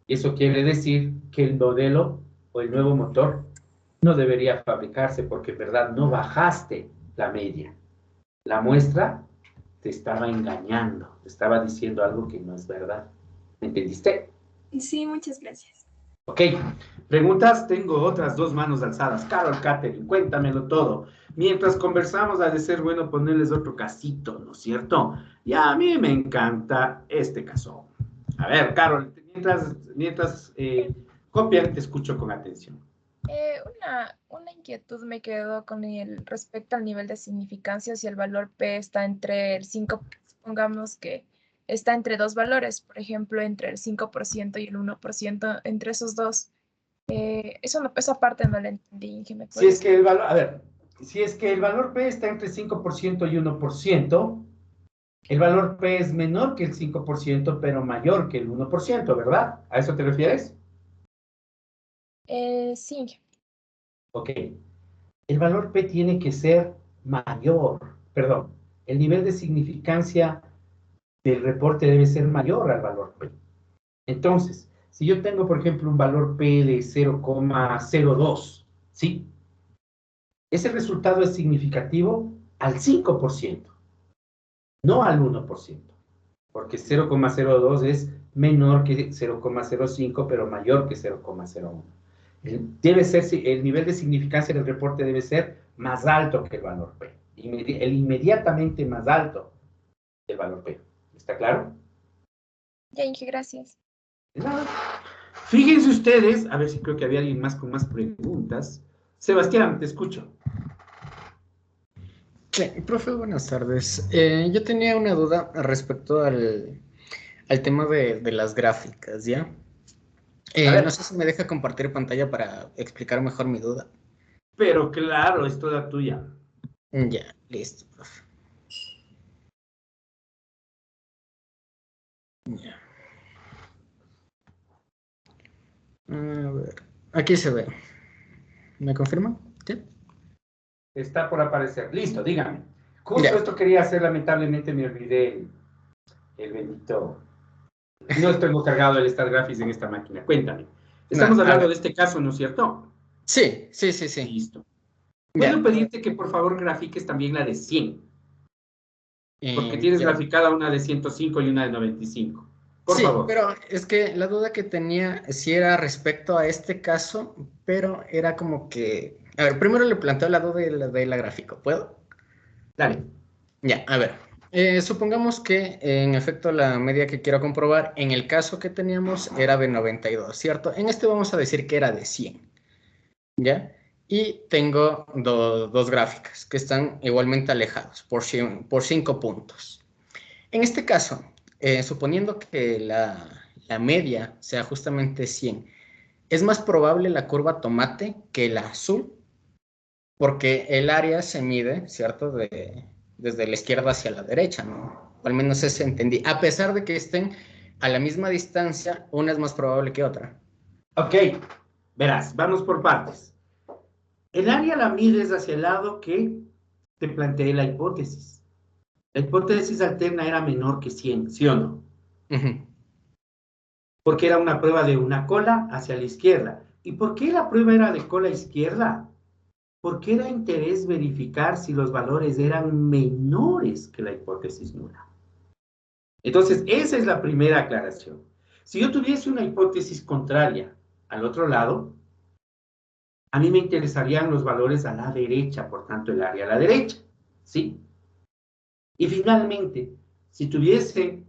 Eso quiere decir que el modelo o el nuevo motor no debería fabricarse porque en verdad no bajaste la media. La muestra te estaba engañando, te estaba diciendo algo que no es verdad. ¿Me entendiste? Sí, muchas gracias. Ok, preguntas, tengo otras 2 manos alzadas. Carol, Catherine, cuéntamelo todo. Mientras conversamos, ha de ser bueno ponerles otro casito, ¿no es cierto? Y a mí me encanta este caso. A ver, Carol, mientras copian, te escucho con atención. Una inquietud me quedó con respecto al nivel de significancia. Si el valor P está entre el 5, supongamos que está entre 2 valores, por ejemplo, entre el 5% y el 1%, entre esos dos. Esa parte no la entendí. Si es que el valor, a ver, si es que el valor P está entre 5% y 1%, el valor P es menor que el 5%, pero mayor que el 1%, ¿verdad? ¿A eso te refieres? Sí. Ok. El valor P tiene que ser mayor, perdón, el nivel de significancia del reporte debe ser mayor al valor P. Entonces, si yo tengo, por ejemplo, un valor P de 0,02, ¿sí? Ese resultado es significativo al 5%, no al 1%, porque 0,02 es menor que 0,05, pero mayor que 0,01. Debe ser, el nivel de significancia del reporte debe ser más alto que el valor P, el inmediatamente más alto del valor P. ¿Está claro? Ya, Inge, gracias. De nada. Fíjense ustedes, a ver si creo que había alguien más con más preguntas. Sebastián, te escucho. Sí, profe, buenas tardes. Yo tenía una duda respecto al tema de las gráficas, ¿ya? No sé si me deja compartir pantalla para explicar mejor mi duda. Pero claro, es toda tuya. Ya, listo, profe. Ya. A ver, aquí se ve. ¿Me confirma? ¿Sí? Está por aparecer. Listo, dígame. Justo esto quería hacer, lamentablemente me olvidé el bendito. No tengo cargado el Star Graphics en esta máquina. Cuéntame. Estamos hablando de este caso, ¿no es cierto? Sí. Listo. ¿Puedo pedirte que por favor grafiques también la de 100? Porque tienes graficada una de 105 y una de 95. Por favor. Pero es que la duda que tenía sí era respecto a este caso, pero era como que... A ver, primero le planteo la duda de la gráfica, ¿puedo? Dale. Ya, a ver. Supongamos que en efecto la media que quiero comprobar, en el caso que teníamos era de 92, ¿cierto? En este vamos a decir que era de 100, ¿ya? Y tengo dos gráficas que están igualmente alejados por 5 puntos. En este caso, suponiendo que la media sea justamente 100, es más probable la curva tomate que la azul, porque el área se mide, ¿cierto? Desde la izquierda hacia la derecha, ¿no? O al menos eso entendí. A pesar de que estén a la misma distancia, una es más probable que otra. Ok, verás, vamos por partes. El área la mides hacia el lado que te planteé la hipótesis. La hipótesis alterna era menor que 100, ¿sí o no? Porque era una prueba de una cola hacia la izquierda. ¿Y por qué la prueba era de cola izquierda? Porque era interés verificar si los valores eran menores que la hipótesis nula. Entonces, esa es la primera aclaración. Si yo tuviese una hipótesis contraria al otro lado, a mí me interesarían los valores a la derecha, por tanto, el área a la derecha, ¿sí? Y finalmente, si tuviese,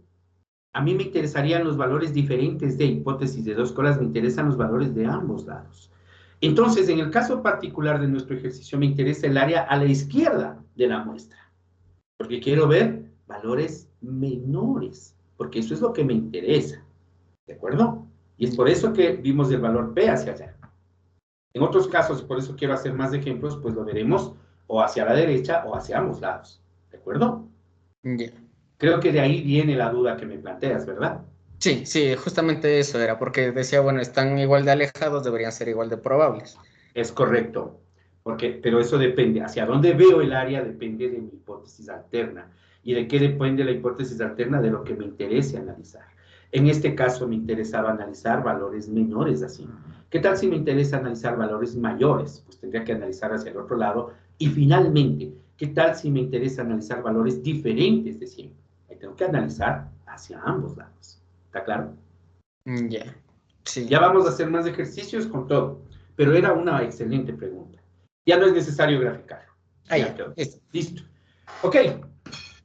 a mí me interesarían los valores diferentes de hipótesis de dos colas, me interesan los valores de ambos lados. Entonces, en el caso particular de nuestro ejercicio, me interesa el área a la izquierda de la muestra, porque quiero ver valores menores, porque eso es lo que me interesa, ¿de acuerdo? Y es por eso que vimos el valor P hacia allá. En otros casos, y por eso quiero hacer más ejemplos, pues lo veremos o hacia la derecha o hacia ambos lados, ¿de acuerdo? Creo que de ahí viene la duda que me planteas, ¿verdad? Sí, justamente eso era, porque decía, bueno, están igual de alejados, deberían ser igual de probables. Es correcto, pero eso depende, hacia dónde veo el área depende de mi hipótesis alterna. ¿Y de qué depende la hipótesis alterna? De lo que me interese analizar. En este caso me interesaba analizar valores menores así. ¿Qué tal si me interesa analizar valores mayores? Pues tendría que analizar hacia el otro lado. Y finalmente, ¿qué tal si me interesa analizar valores diferentes de 100? Ahí tengo que analizar hacia ambos lados. ¿Está claro? Sí. Ya vamos a hacer más ejercicios con todo, pero era una excelente pregunta. Ya no es necesario graficar. Ya quedó. Listo. Ok.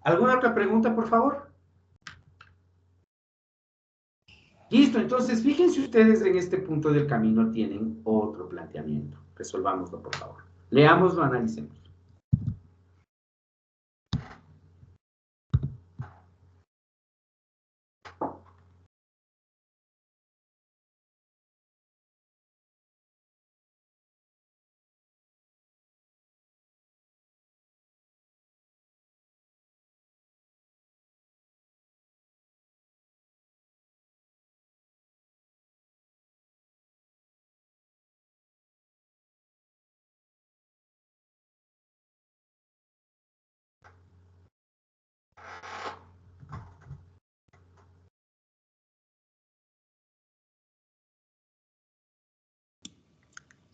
¿Alguna otra pregunta, por favor? Listo. Entonces, fíjense ustedes en este punto del camino tienen otro planteamiento. Resolvámoslo, por favor. Leámoslo, analicemos.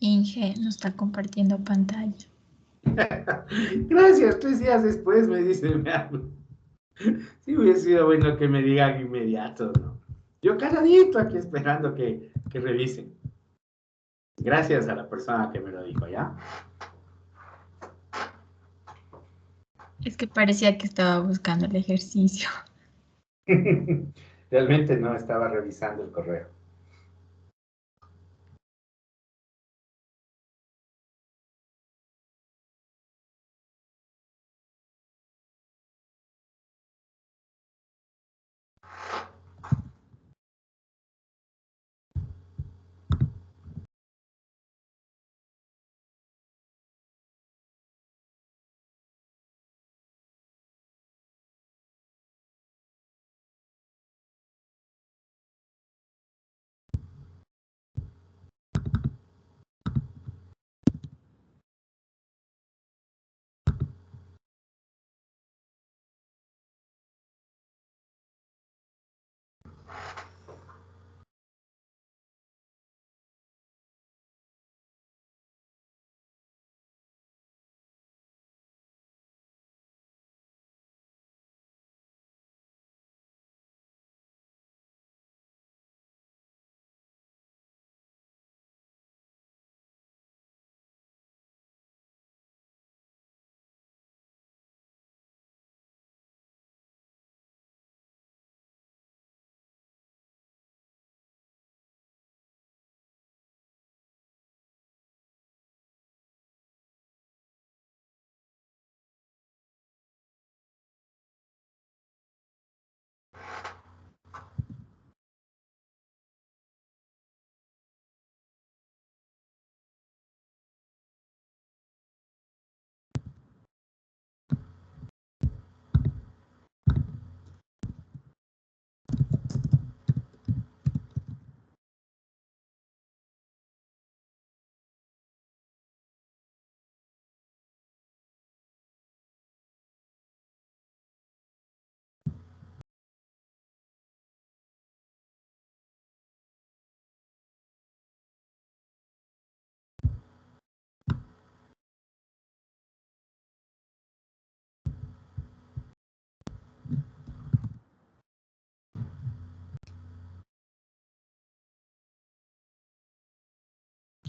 Inge no está compartiendo pantalla. Gracias, 3 días después me dice, me hablo. Sí hubiera sido bueno que me digan inmediato, ¿no? Yo calladito aquí esperando que revisen. Gracias a la persona que me lo dijo, ¿ya? Es que parecía que estaba buscando el ejercicio. Realmente no estaba revisando el correo.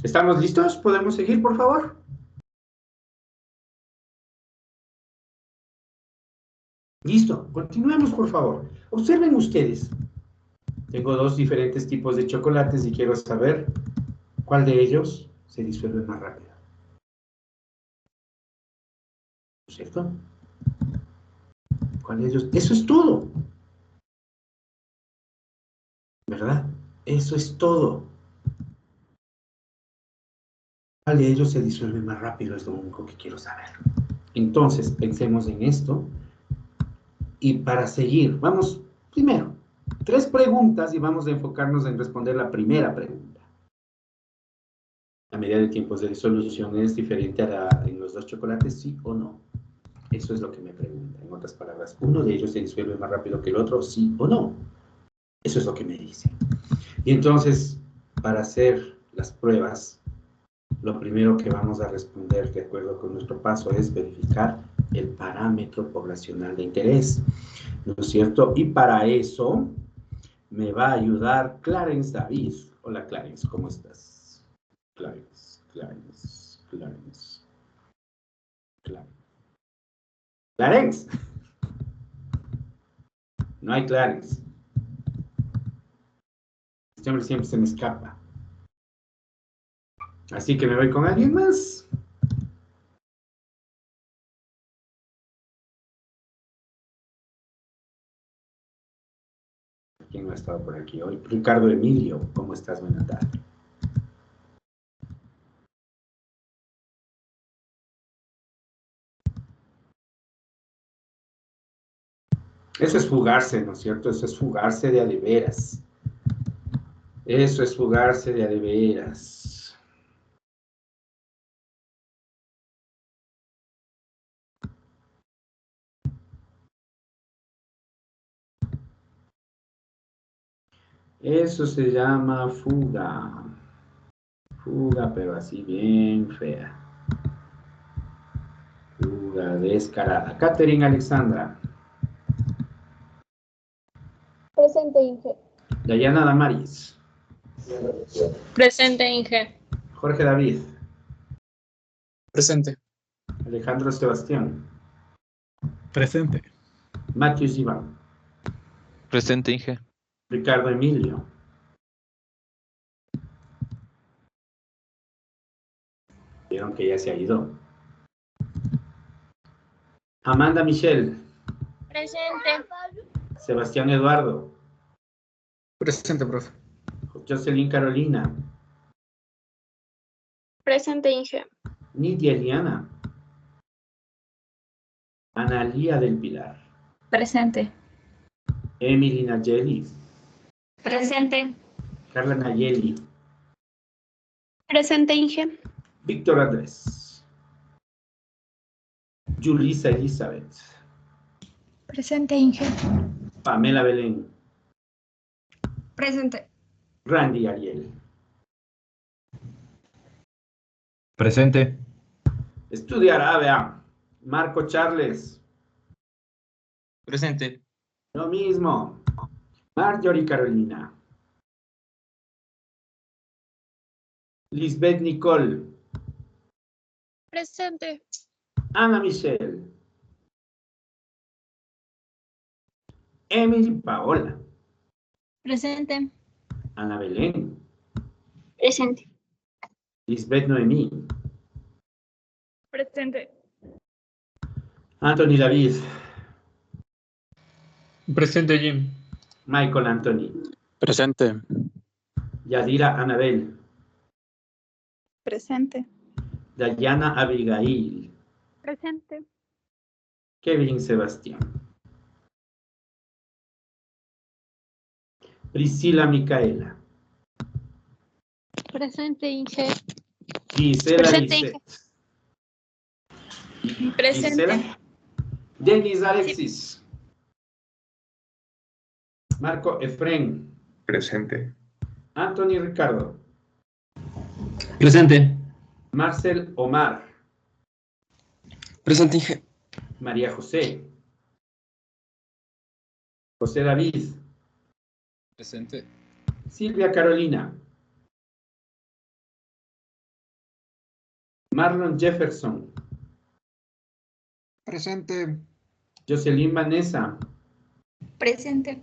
¿Estamos listos? ¿Podemos seguir, por favor? Listo, continuemos, por favor. Observen ustedes. Tengo 2 diferentes tipos de chocolates y quiero saber cuál de ellos se disuelve más rápido. ¿No es cierto? ¿Cuál de ellos? Eso es todo. ¿Verdad? Eso es todo. ¿Cuál de ellos se disuelve más rápido? Es lo único que quiero saber. Entonces, pensemos en esto. Y para seguir, vamos, primero, 3 preguntas y vamos a enfocarnos en responder la primera pregunta. ¿La medida de tiempos de disolución es diferente en los 2 chocolates, sí o no? Eso es lo que me pregunta. En otras palabras, ¿uno de ellos se disuelve más rápido que el otro, sí o no? Eso es lo que me dice. Y entonces, para hacer las pruebas, lo primero que vamos a responder de acuerdo con nuestro paso es verificar el parámetro poblacional de interés, ¿no es cierto? Y para eso me va a ayudar Clarence David. Hola Clarence, ¿cómo estás? Clarence. Clarence. No hay Clarence. Este hombre siempre se me escapa. Así que me voy con alguien más. ¿Quién no ha estado por aquí hoy? Ricardo Emilio, ¿cómo estás? Buenas tardes. Eso es fugarse, ¿no es cierto? Eso es fugarse de a de veras. Eso es fugarse de a de veras. Eso se llama fuga. Fuga, pero así bien fea. Fuga descarada. Catherine Alexandra. Presente, Inge. Dayana Damaris. Presente, Inge. Jorge David. Presente. Alejandro Sebastián. Presente. Matthews Iván. Presente, Inge. Ricardo Emilio. Vieron que ya se ha ido. Amanda Michelle. Presente. Sebastián Eduardo. Presente, profe. Jocelyn Carolina. Presente, Inge. Nidia Eliana. Analía del Pilar. Presente. Emily Nayeli. Presente. Carla Nayeli. Presente, Inge. Víctor Andrés. Julissa Elizabeth. Presente, Inge. Pamela Belén. Presente. Randy Ariel. Presente. Estudiará, vea. Marco Charles. Presente. Lo mismo. Marjorie Carolina. Lisbeth Nicole. Presente. Ana Michelle. Emily Paola. Presente. Ana Belén. Presente. Lisbeth Noemí. Presente. Anthony David. Presente, Jim. Michael Anthony. Presente. Yadira Anabel. Presente. Dayana Abigail. Presente. Kevin Sebastián. Priscila Micaela. Presente, Inge. Gisela Presente, Lisset. Presente. Gisela. Denis Alexis. Marco Efren. Presente. Anthony Ricardo. Presente. Marcel Omar. Presente, Inge. María José. José David. Presente. Silvia Carolina. Marlon Jefferson. Presente. Jocelyn Vanessa. Presente.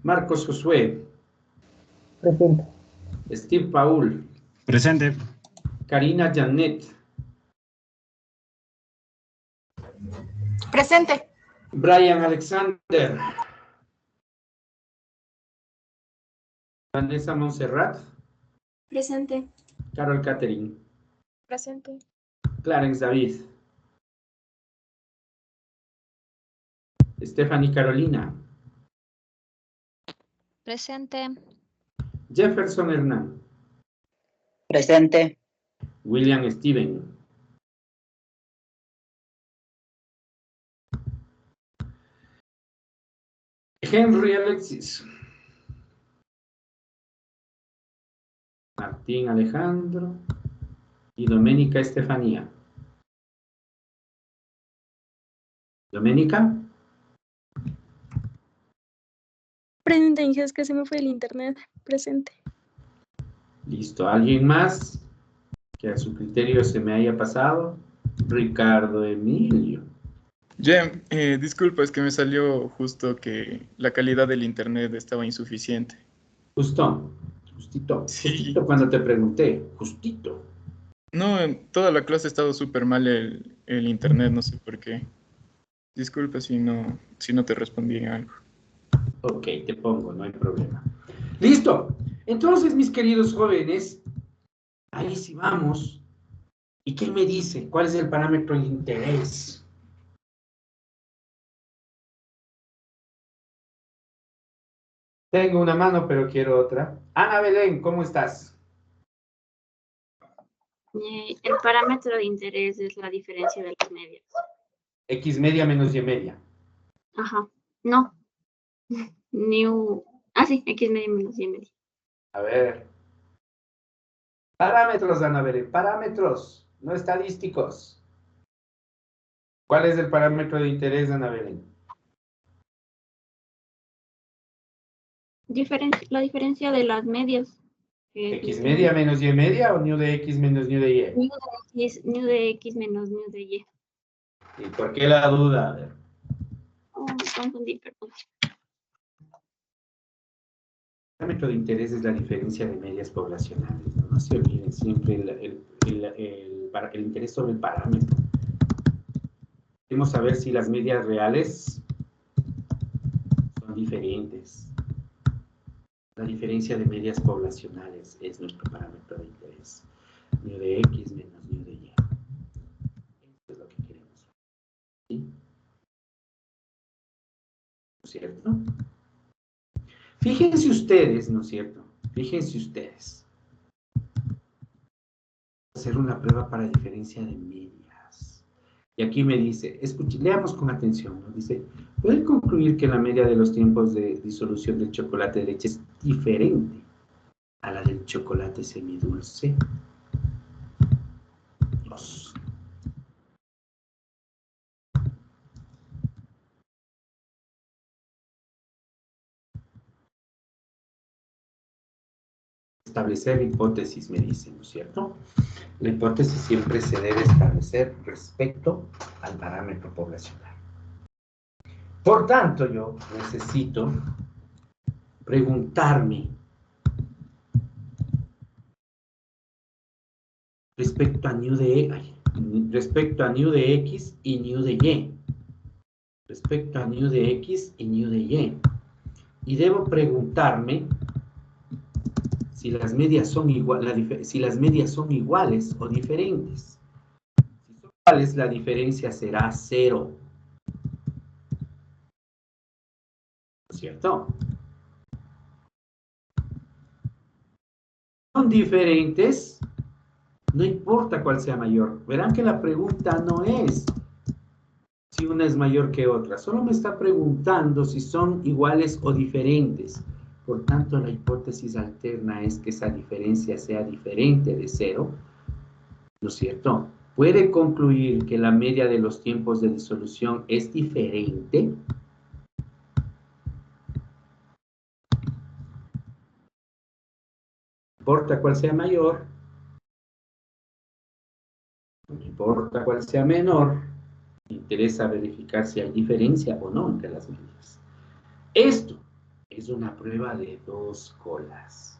Marcos Josué. Presente. Steve Paul. Presente. Karina Janet. Presente. Brian Alexander. Vanessa Montserrat. Presente. Carol Catherine. Presente. Clarence David. Stephanie Carolina. Presente. Jefferson Hernán. Presente. William Steven. Henry Alexis. Martín Alejandro. Y Doménica Estefanía. ¿Doménica? Presente, Inge, es que se me fue el internet. Presente. Listo. ¿Alguien más que a su criterio se me haya pasado? Ricardo Emilio. Jem, disculpa, es que me salió justo que la calidad del internet estaba insuficiente. Justito. Sí. Justito cuando te pregunté. Justito. No, en toda la clase ha estado súper mal el internet, no sé por qué. Disculpa si no te respondí en algo. Ok, te pongo, no hay problema. Listo. Entonces, mis queridos jóvenes, ahí sí vamos. ¿Y qué me dice? ¿Cuál es el parámetro de interés? Tengo una mano, pero quiero otra. Ana Belén, ¿cómo estás? El parámetro de interés es la diferencia de las medias. X media menos Y media. Ajá. No. Sí, X media menos Y media. A ver. Parámetros, Ana Belén, parámetros, no estadísticos. ¿Cuál es el parámetro de interés, Ana Belén? La diferencia de las medias. ¿X media menos Y media o ñu de X menos ñu de Y? Ñu de X menos ñu de Y. ¿Y por qué la duda? A ver. Oh, me confundí, perdón. El parámetro de interés es la diferencia de medias poblacionales. No se olviden siempre el interés sobre el parámetro. Queremos saber si las medias reales son diferentes. La diferencia de medias poblacionales es nuestro parámetro de interés. Ñu de X menos ñu de Y. Esto es lo que queremos. ¿Sí? ¿No es cierto? Fíjense ustedes, ¿no es cierto? Fíjense ustedes. Hacer una prueba para diferencia de medias. Y aquí me dice, escuchen, leamos con atención, ¿no? Dice, ¿pueden concluir que la media de los tiempos de disolución del chocolate de leche es diferente a la del chocolate semidulce? 2. Establecer hipótesis, me dicen, ¿no es cierto? La hipótesis siempre se debe establecer respecto al parámetro poblacional. Por tanto, yo necesito preguntarme respecto a ñu de X y ñu de Y. Respecto a ñu de X y ñu de Y. Y debo preguntarme si las medias son iguales o diferentes. Si son iguales, la diferencia será 0. ¿No es cierto? Son diferentes, no importa cuál sea mayor. Verán que la pregunta no es si una es mayor que otra. Solo me está preguntando si son iguales o diferentes. Por tanto, la hipótesis alterna es que esa diferencia sea diferente de 0, ¿no es cierto? ¿Puede concluir que la media de los tiempos de disolución es diferente? No importa cuál sea mayor, no importa cuál sea menor, me interesa verificar si hay diferencia o no entre las medias. Esto es una prueba de 2 colas.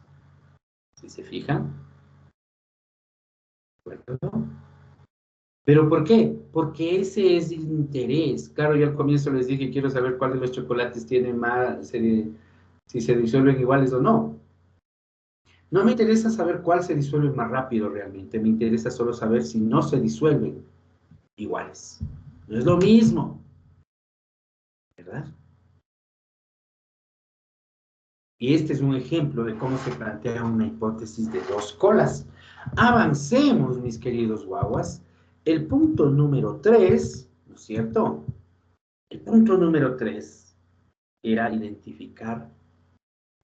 ¿Sí se fijan? ¿Pero por qué? Porque ese es el interés. Claro, yo al comienzo les dije, quiero saber cuál de los chocolates tiene más, si se disuelven iguales o no. No me interesa saber cuál se disuelve más rápido realmente. Me interesa solo saber si no se disuelven iguales. No es lo mismo. ¿Verdad? Y este es un ejemplo de cómo se plantea una hipótesis de 2 colas. Avancemos, mis queridos guaguas. El punto número 3, ¿no es cierto? El punto número 3 era identificar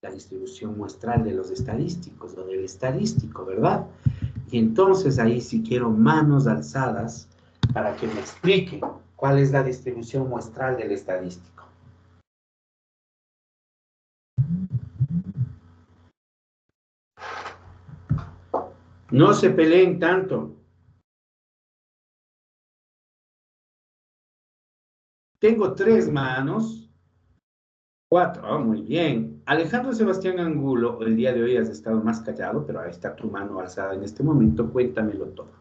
la distribución muestral de los estadísticos, o del estadístico, ¿verdad? Y entonces ahí sí quiero manos alzadas para que me expliquen cuál es la distribución muestral del estadístico. No se peleen tanto. Tengo 3 manos. 4, oh, muy bien. Alejandro Sebastián Angulo, el día de hoy has estado más callado, pero ahí está tu mano alzada en este momento. Cuéntamelo todo.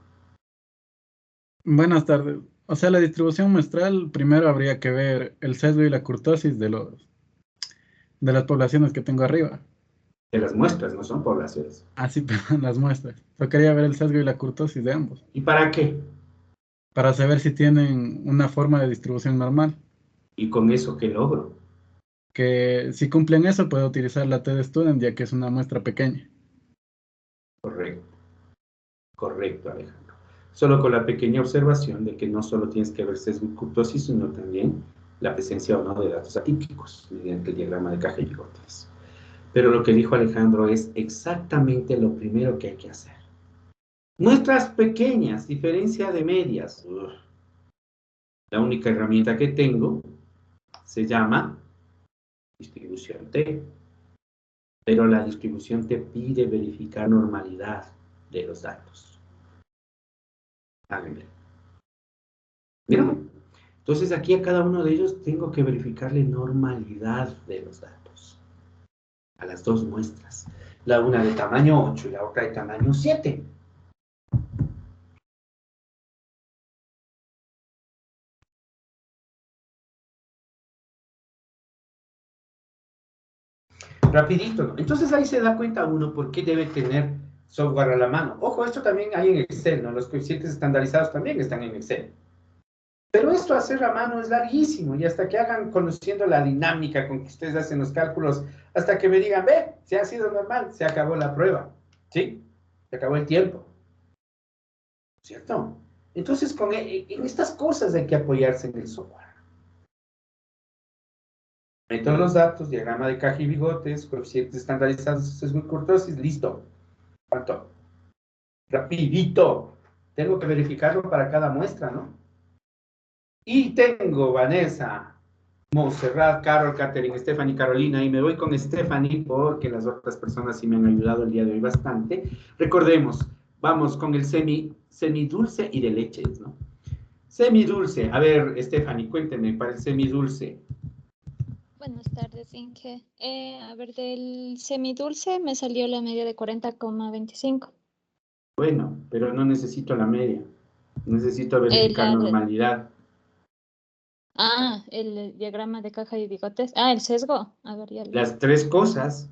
Buenas tardes. O sea, la distribución muestral, primero habría que ver el sesgo y la kurtosis de las poblaciones que tengo arriba. De las muestras, no son poblaciones. Ah, sí, pero las muestras. Yo quería ver el sesgo y la kurtosis de ambos. ¿Y para qué? Para saber si tienen una forma de distribución normal. ¿Y con eso qué logro? Que si cumplen eso, puedo utilizar la T-Student, ya que es una muestra pequeña. Correcto. Correcto, Alejandro. Solo con la pequeña observación de que no solo tienes que ver sesgo y kurtosis, sino también la presencia o no de datos atípicos mediante el diagrama de caja y bigotes. Pero lo que dijo Alejandro es exactamente lo primero que hay que hacer. Muestras pequeñas, diferencia de medias. La única herramienta que tengo se llama distribución T. Pero la distribución te pide verificar normalidad de los datos. Háganme. ¿Vieron? Entonces aquí a cada uno de ellos tengo que verificarle normalidad de los datos. A las dos muestras. La una de tamaño 8 y la otra de tamaño 7. Rapidito, ¿no? Entonces ahí se da cuenta uno por qué debe tener software a la mano. Ojo, esto también hay en Excel, ¿no? Los coeficientes estandarizados también están en Excel. Pero esto hacer a mano es larguísimo y hasta que hagan conociendo la dinámica con que ustedes hacen los cálculos, hasta que me digan, ve, si ha sido normal, se acabó la prueba, ¿sí? Se acabó el tiempo. ¿Cierto? Entonces, en estas cosas hay que apoyarse en el software. Meto los datos, diagrama de caja y bigotes, coeficientes estandarizados, sesgo y kurtosis, listo. ¿Cuánto? Rapidito. Tengo que verificarlo para cada muestra, ¿no? Y tengo Vanessa, Montserrat, Carol, Catherine, Stephanie, Carolina, y me voy con Stephanie porque las otras personas sí me han ayudado el día de hoy bastante. Recordemos, vamos con el semidulce y de leches, ¿no? Semidulce. A ver, Stephanie, cuénteme para el semidulce. Buenas tardes, Inge. A ver, del semidulce me salió la media de 40,25. Bueno, pero no necesito la media. Necesito verificar normalidad. Ah, el diagrama de caja y bigotes. Ah, el sesgo. A ver, ya Las tres cosas.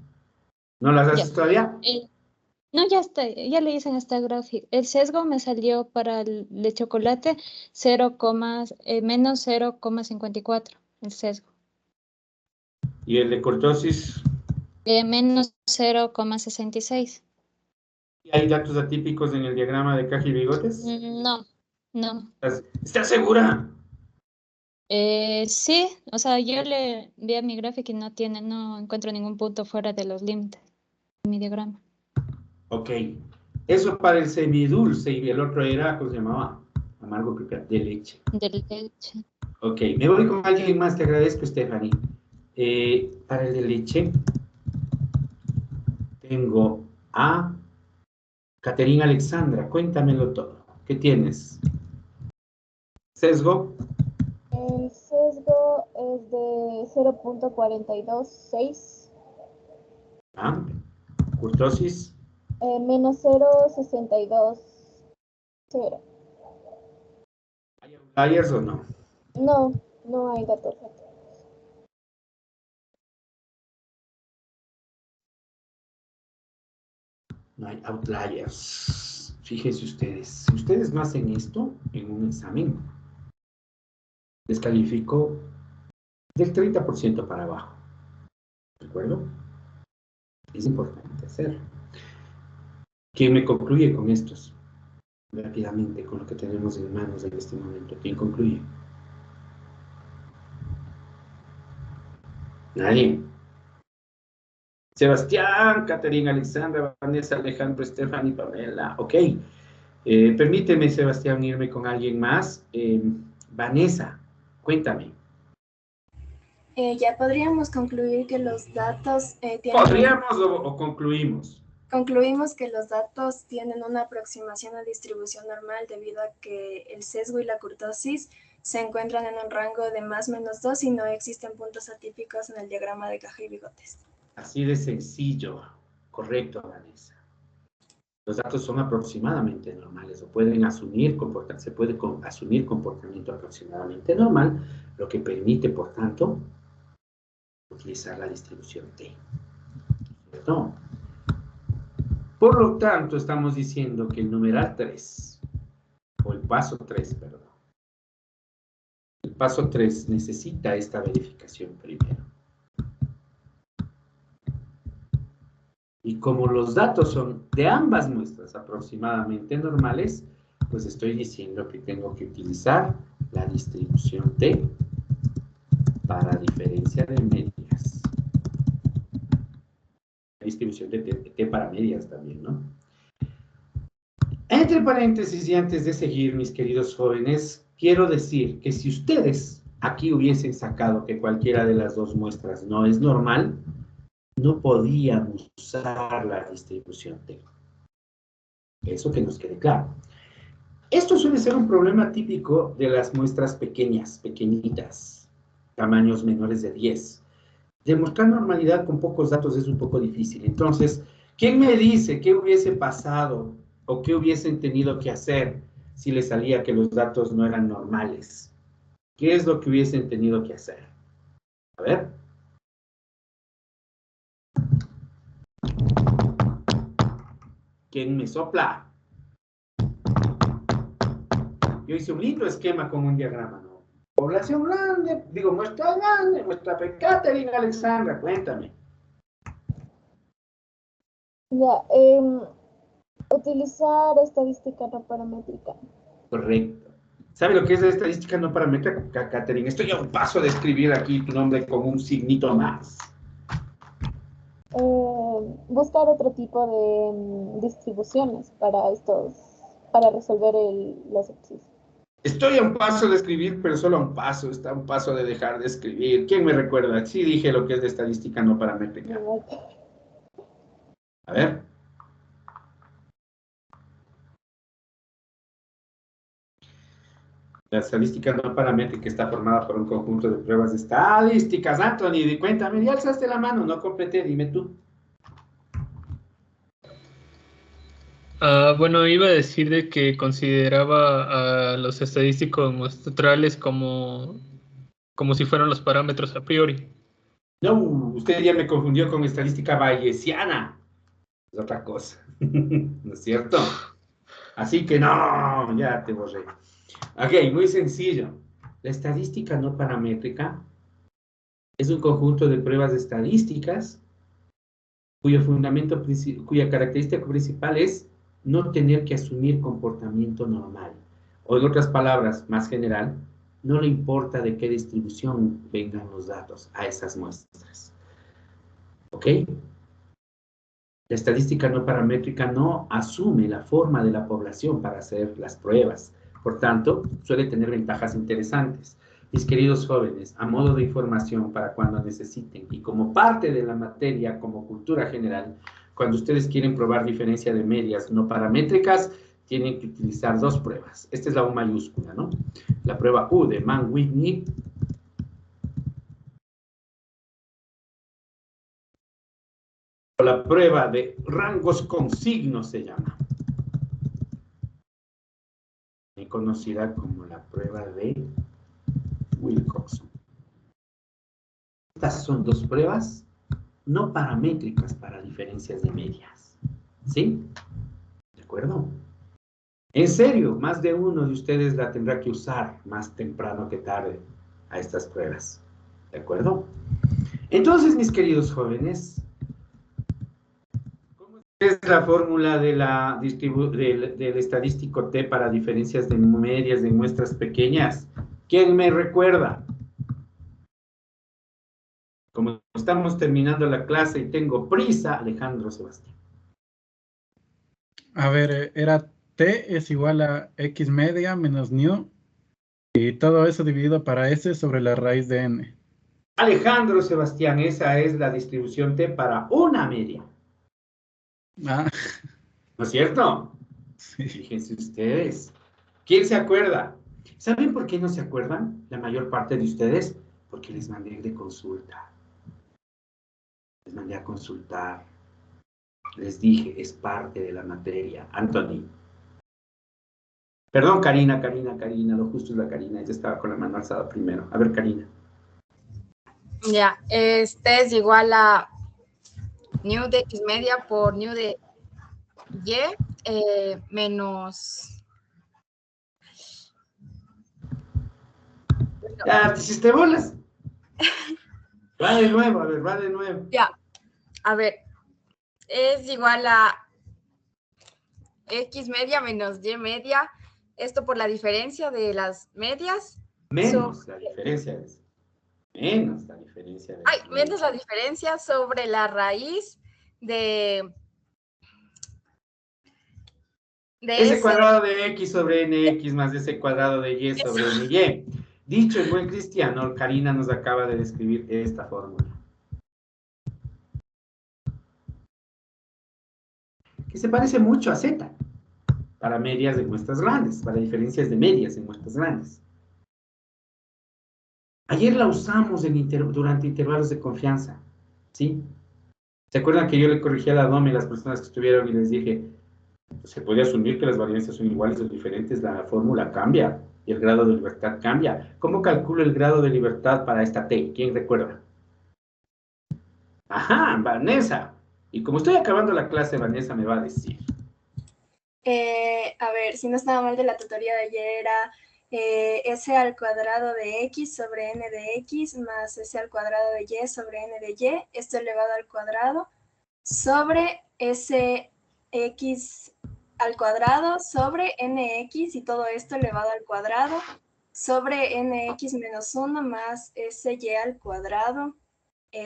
¿No las haces todavía? No, ya está, ya le hice en esta gráfica. El sesgo me salió para el de chocolate menos 0,54, el sesgo. ¿Y el de kurtosis? Menos 0,66. ¿Y hay datos atípicos en el diagrama de caja y bigotes? No. ¿Estás segura? Sí, o sea, yo le vi a mi gráfica y no encuentro ningún punto fuera de los límites en mi diagrama. Ok. Eso para el semidulce y el otro era, ¿cómo se llamaba? Amargo, creo que era de leche. De leche. Ok, me voy con alguien más, te agradezco, Stephanie. Para el de leche, tengo a Caterina Alexandra, cuéntamelo todo. ¿Qué tienes? ¿Sesgo? El sesgo es de 0.426. Ah, kurtosis. Menos 0.62. ¿Hay outliers o no? No hay datos. No hay outliers. Fíjense ustedes, si ustedes no hacen esto en un examen, les califico del 30% para abajo. ¿De acuerdo? Es importante hacerlo. ¿Quién me concluye con estos? Rápidamente, con lo que tenemos en manos en este momento. ¿Quién concluye? Nadie. Sebastián, Caterina, Alexandra, Vanessa, Alejandro, Stephanie, Pamela. Ok. Permíteme, Sebastián, irme con alguien más. Vanessa, cuéntame. Ya podríamos concluir que los datos tienen... ¿Podríamos o concluimos? Concluimos que los datos tienen una aproximación a distribución normal debido a que el sesgo y la kurtosis se encuentran en un rango de más menos 2 y no existen puntos atípicos en el diagrama de caja y bigotes. Así de sencillo. Correcto, Vanessa. Los datos son aproximadamente normales o pueden asumir se puede asumir comportamiento aproximadamente normal, lo que permite, por tanto, utilizar la distribución T. ¿Cierto? Por lo tanto, estamos diciendo que el numeral 3, o el paso 3, perdón. El paso 3 necesita esta verificación primero. Y como los datos son de ambas muestras aproximadamente normales, pues estoy diciendo que tengo que utilizar la distribución T para diferencia de medias. La distribución de T para medias también, ¿no? Entre paréntesis y antes de seguir, mis queridos jóvenes, quiero decir que si ustedes aquí hubiesen sacado que cualquiera de las dos muestras no es normal, no podían usar la distribución T. Eso que nos quede claro. Esto suele ser un problema típico de las muestras pequeñas, pequeñitas, tamaños menores de 10. Demostrar normalidad con pocos datos es un poco difícil. Entonces, ¿quién me dice qué hubiese pasado o qué hubiesen tenido que hacer si les salía que los datos no eran normales? ¿Qué es lo que hubiesen tenido que hacer? A ver. ¿Quién me sopla? Yo hice un lindo esquema con un diagrama, ¿no? Población grande, digo, muestra grande, muestra pequeña, Alexandra, cuéntame. Ya, utilizar estadística no paramétrica. Correcto. ¿Sabe lo que es la estadística no paramétrica, Catherine? Estoy a un paso de escribir aquí tu nombre con un signito más. Buscar otro tipo de distribuciones para resolver los ejercicios. Estoy a un paso de escribir, pero solo a un paso. Está a un paso de dejar de escribir. ¿Quién me recuerda? Sí dije lo que es de estadística no paramétrica. A ver. La estadística no paramétrica está formada por un conjunto de pruebas estadísticas. Anthony, cuéntame, ya alzaste la mano, no completé, dime tú. Bueno, iba a decir de que consideraba a los estadísticos muestrales como si fueran los parámetros a priori. No, usted ya me confundió con estadística bayesiana. Es otra cosa, ¿no es cierto? Así que no, ya te borré. Ok, muy sencillo. La estadística no paramétrica es un conjunto de pruebas estadísticas cuya característica principal es no tener que asumir comportamiento normal. O en otras palabras, más general, no le importa de qué distribución vengan los datos a esas muestras. ¿Ok? La estadística no paramétrica no asume la forma de la población para hacer las pruebas. Por tanto, suele tener ventajas interesantes. Mis queridos jóvenes, a modo de información para cuando necesiten y como parte de la materia, como cultura general, cuando ustedes quieren probar diferencia de medias no paramétricas, tienen que utilizar dos pruebas. Esta es la U mayúscula, ¿no? La prueba U de Mann-Whitney. O la prueba de rangos con signos se llama. Conocida como la prueba de Wilcoxon. Estas son dos pruebas no paramétricas para diferencias de medias. ¿Sí? ¿De acuerdo? En serio, más de uno de ustedes la tendrá que usar más temprano que tarde a estas pruebas. ¿De acuerdo? Entonces, mis queridos jóvenes, ¿cómo es la fórmula del estadístico T para diferencias de medias de muestras pequeñas? ¿Quién me recuerda? Como estamos terminando la clase y tengo prisa, Alejandro Sebastián. A ver, era T es igual a X media menos nu y todo eso dividido para S sobre la raíz de N. Alejandro Sebastián, esa es la distribución T para una media. Ah. ¿No es cierto? Sí. Fíjense ustedes. ¿Quién se acuerda? ¿Saben por qué no se acuerdan? La mayor parte de ustedes, porque les mandé de consulta. Les mandé a consultar. Les dije, es parte de la materia. Anthony. Perdón, Karina, lo justo es la Karina. Ella estaba con la mano alzada primero. A ver, Karina. Ya, este es igual a nu de X media por nu de Y menos... Ya, te hiciste bolas. Va de nuevo, a ver, va de nuevo. Ya, a ver, es igual a X media menos Y media, esto por la diferencia de las medias. Menos la diferencia es. Menos la diferencia de... Ay, menos la diferencia sobre la raíz de S cuadrado de X sobre NX más S cuadrado de Y sobre NY. Dicho en buen cristiano, Karina nos acaba de describir esta fórmula. Que se parece mucho a Z, para medias de muestras grandes, para diferencias de medias en muestras grandes. Ayer la usamos durante intervalos de confianza, ¿sí? ¿Se acuerdan que yo le corrigí a la DOME a las personas que estuvieron y les dije, se puede asumir que las variancias son iguales o diferentes, la fórmula cambia y el grado de libertad cambia? ¿Cómo calculo el grado de libertad para esta T? ¿Quién recuerda? Ajá, Vanessa. Y como estoy acabando la clase, Vanessa me va a decir. A ver, si no estaba mal de la tutoría de ayer era S al cuadrado de X sobre N de X más S al cuadrado de Y sobre N de Y, esto elevado al cuadrado, sobre SX al cuadrado sobre NX y todo esto elevado al cuadrado, sobre NX menos 1 más SY al cuadrado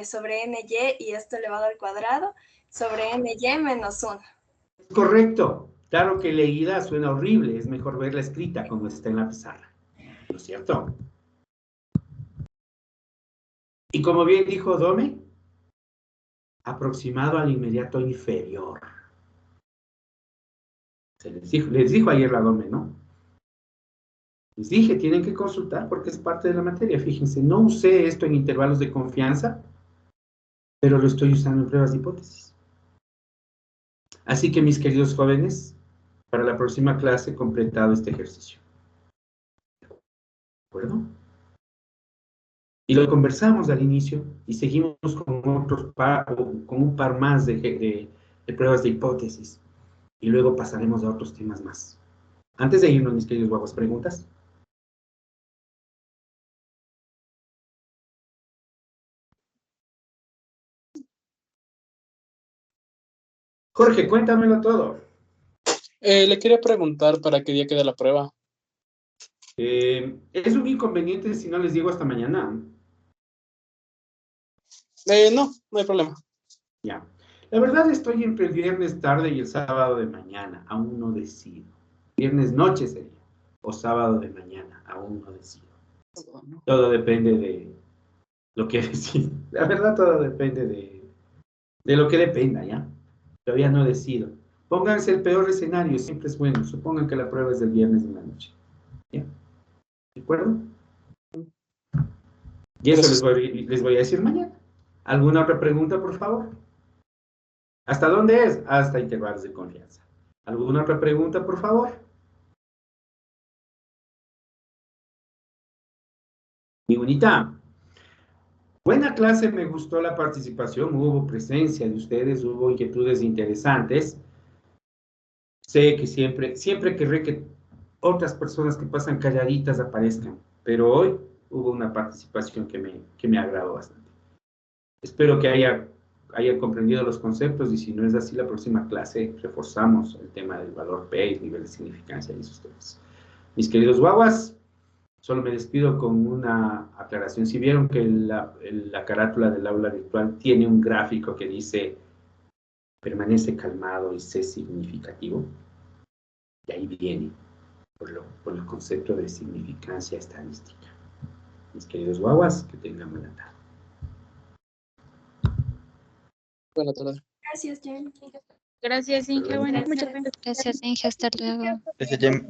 sobre NY y esto elevado al cuadrado, sobre NY menos 1. Correcto. Claro que leída suena horrible, es mejor verla escrita como está en la pizarra, ¿no es cierto? Y como bien dijo Dome, aproximado al inmediato inferior. Se les dijo ayer la Dome, ¿no? Les dije, tienen que consultar porque es parte de la materia. Fíjense, no usé esto en intervalos de confianza, pero lo estoy usando en pruebas de hipótesis. Así que, mis queridos jóvenes, para la próxima clase he completado este ejercicio. ¿De acuerdo? Y lo conversamos al inicio y seguimos con un par más de pruebas de hipótesis. Y luego pasaremos a otros temas más. Antes de irnos, mis queridos guaguas, ¿preguntas? Jorge, cuéntamelo todo. Le quería preguntar para qué día queda la prueba. ¿Es un inconveniente si no les digo hasta mañana? No hay problema. Ya. La verdad estoy entre el viernes tarde y el sábado de mañana. Aún no decido. Viernes noche sería. O sábado de mañana. Aún no decido. Todo depende de lo que decido. La verdad todo depende de lo que dependa, ¿ya? Todavía no decido. Pónganse el peor escenario, siempre es bueno. Supongan que la prueba es del viernes en la noche. ¿Ya? ¿De acuerdo? Y eso les voy a decir mañana. ¿Alguna otra pregunta, por favor? ¿Hasta dónde es? Hasta intervalos de confianza. ¿Alguna otra pregunta, por favor? Ninguna. Buena clase, me gustó la participación, hubo presencia de ustedes, hubo inquietudes interesantes. Sé que siempre querré que otras personas que pasan calladitas aparezcan, pero hoy hubo una participación que me agradó bastante. Espero que haya comprendido los conceptos y si no es así, la próxima clase reforzamos el tema del valor P y nivel de significancia y esos temas. Mis queridos guaguas, solo me despido con una aclaración. Si vieron que la carátula del aula virtual tiene un gráfico que dice permanece calmado y sé significativo, y ahí viene por el concepto de significancia estadística. Mis queridos guaguas, que tengan buena tarde. Buenas tardes. Gracias, Jen. Gracias, Inge. Bueno, muchas gracias. Gracias, Inge. Hasta luego. Jen.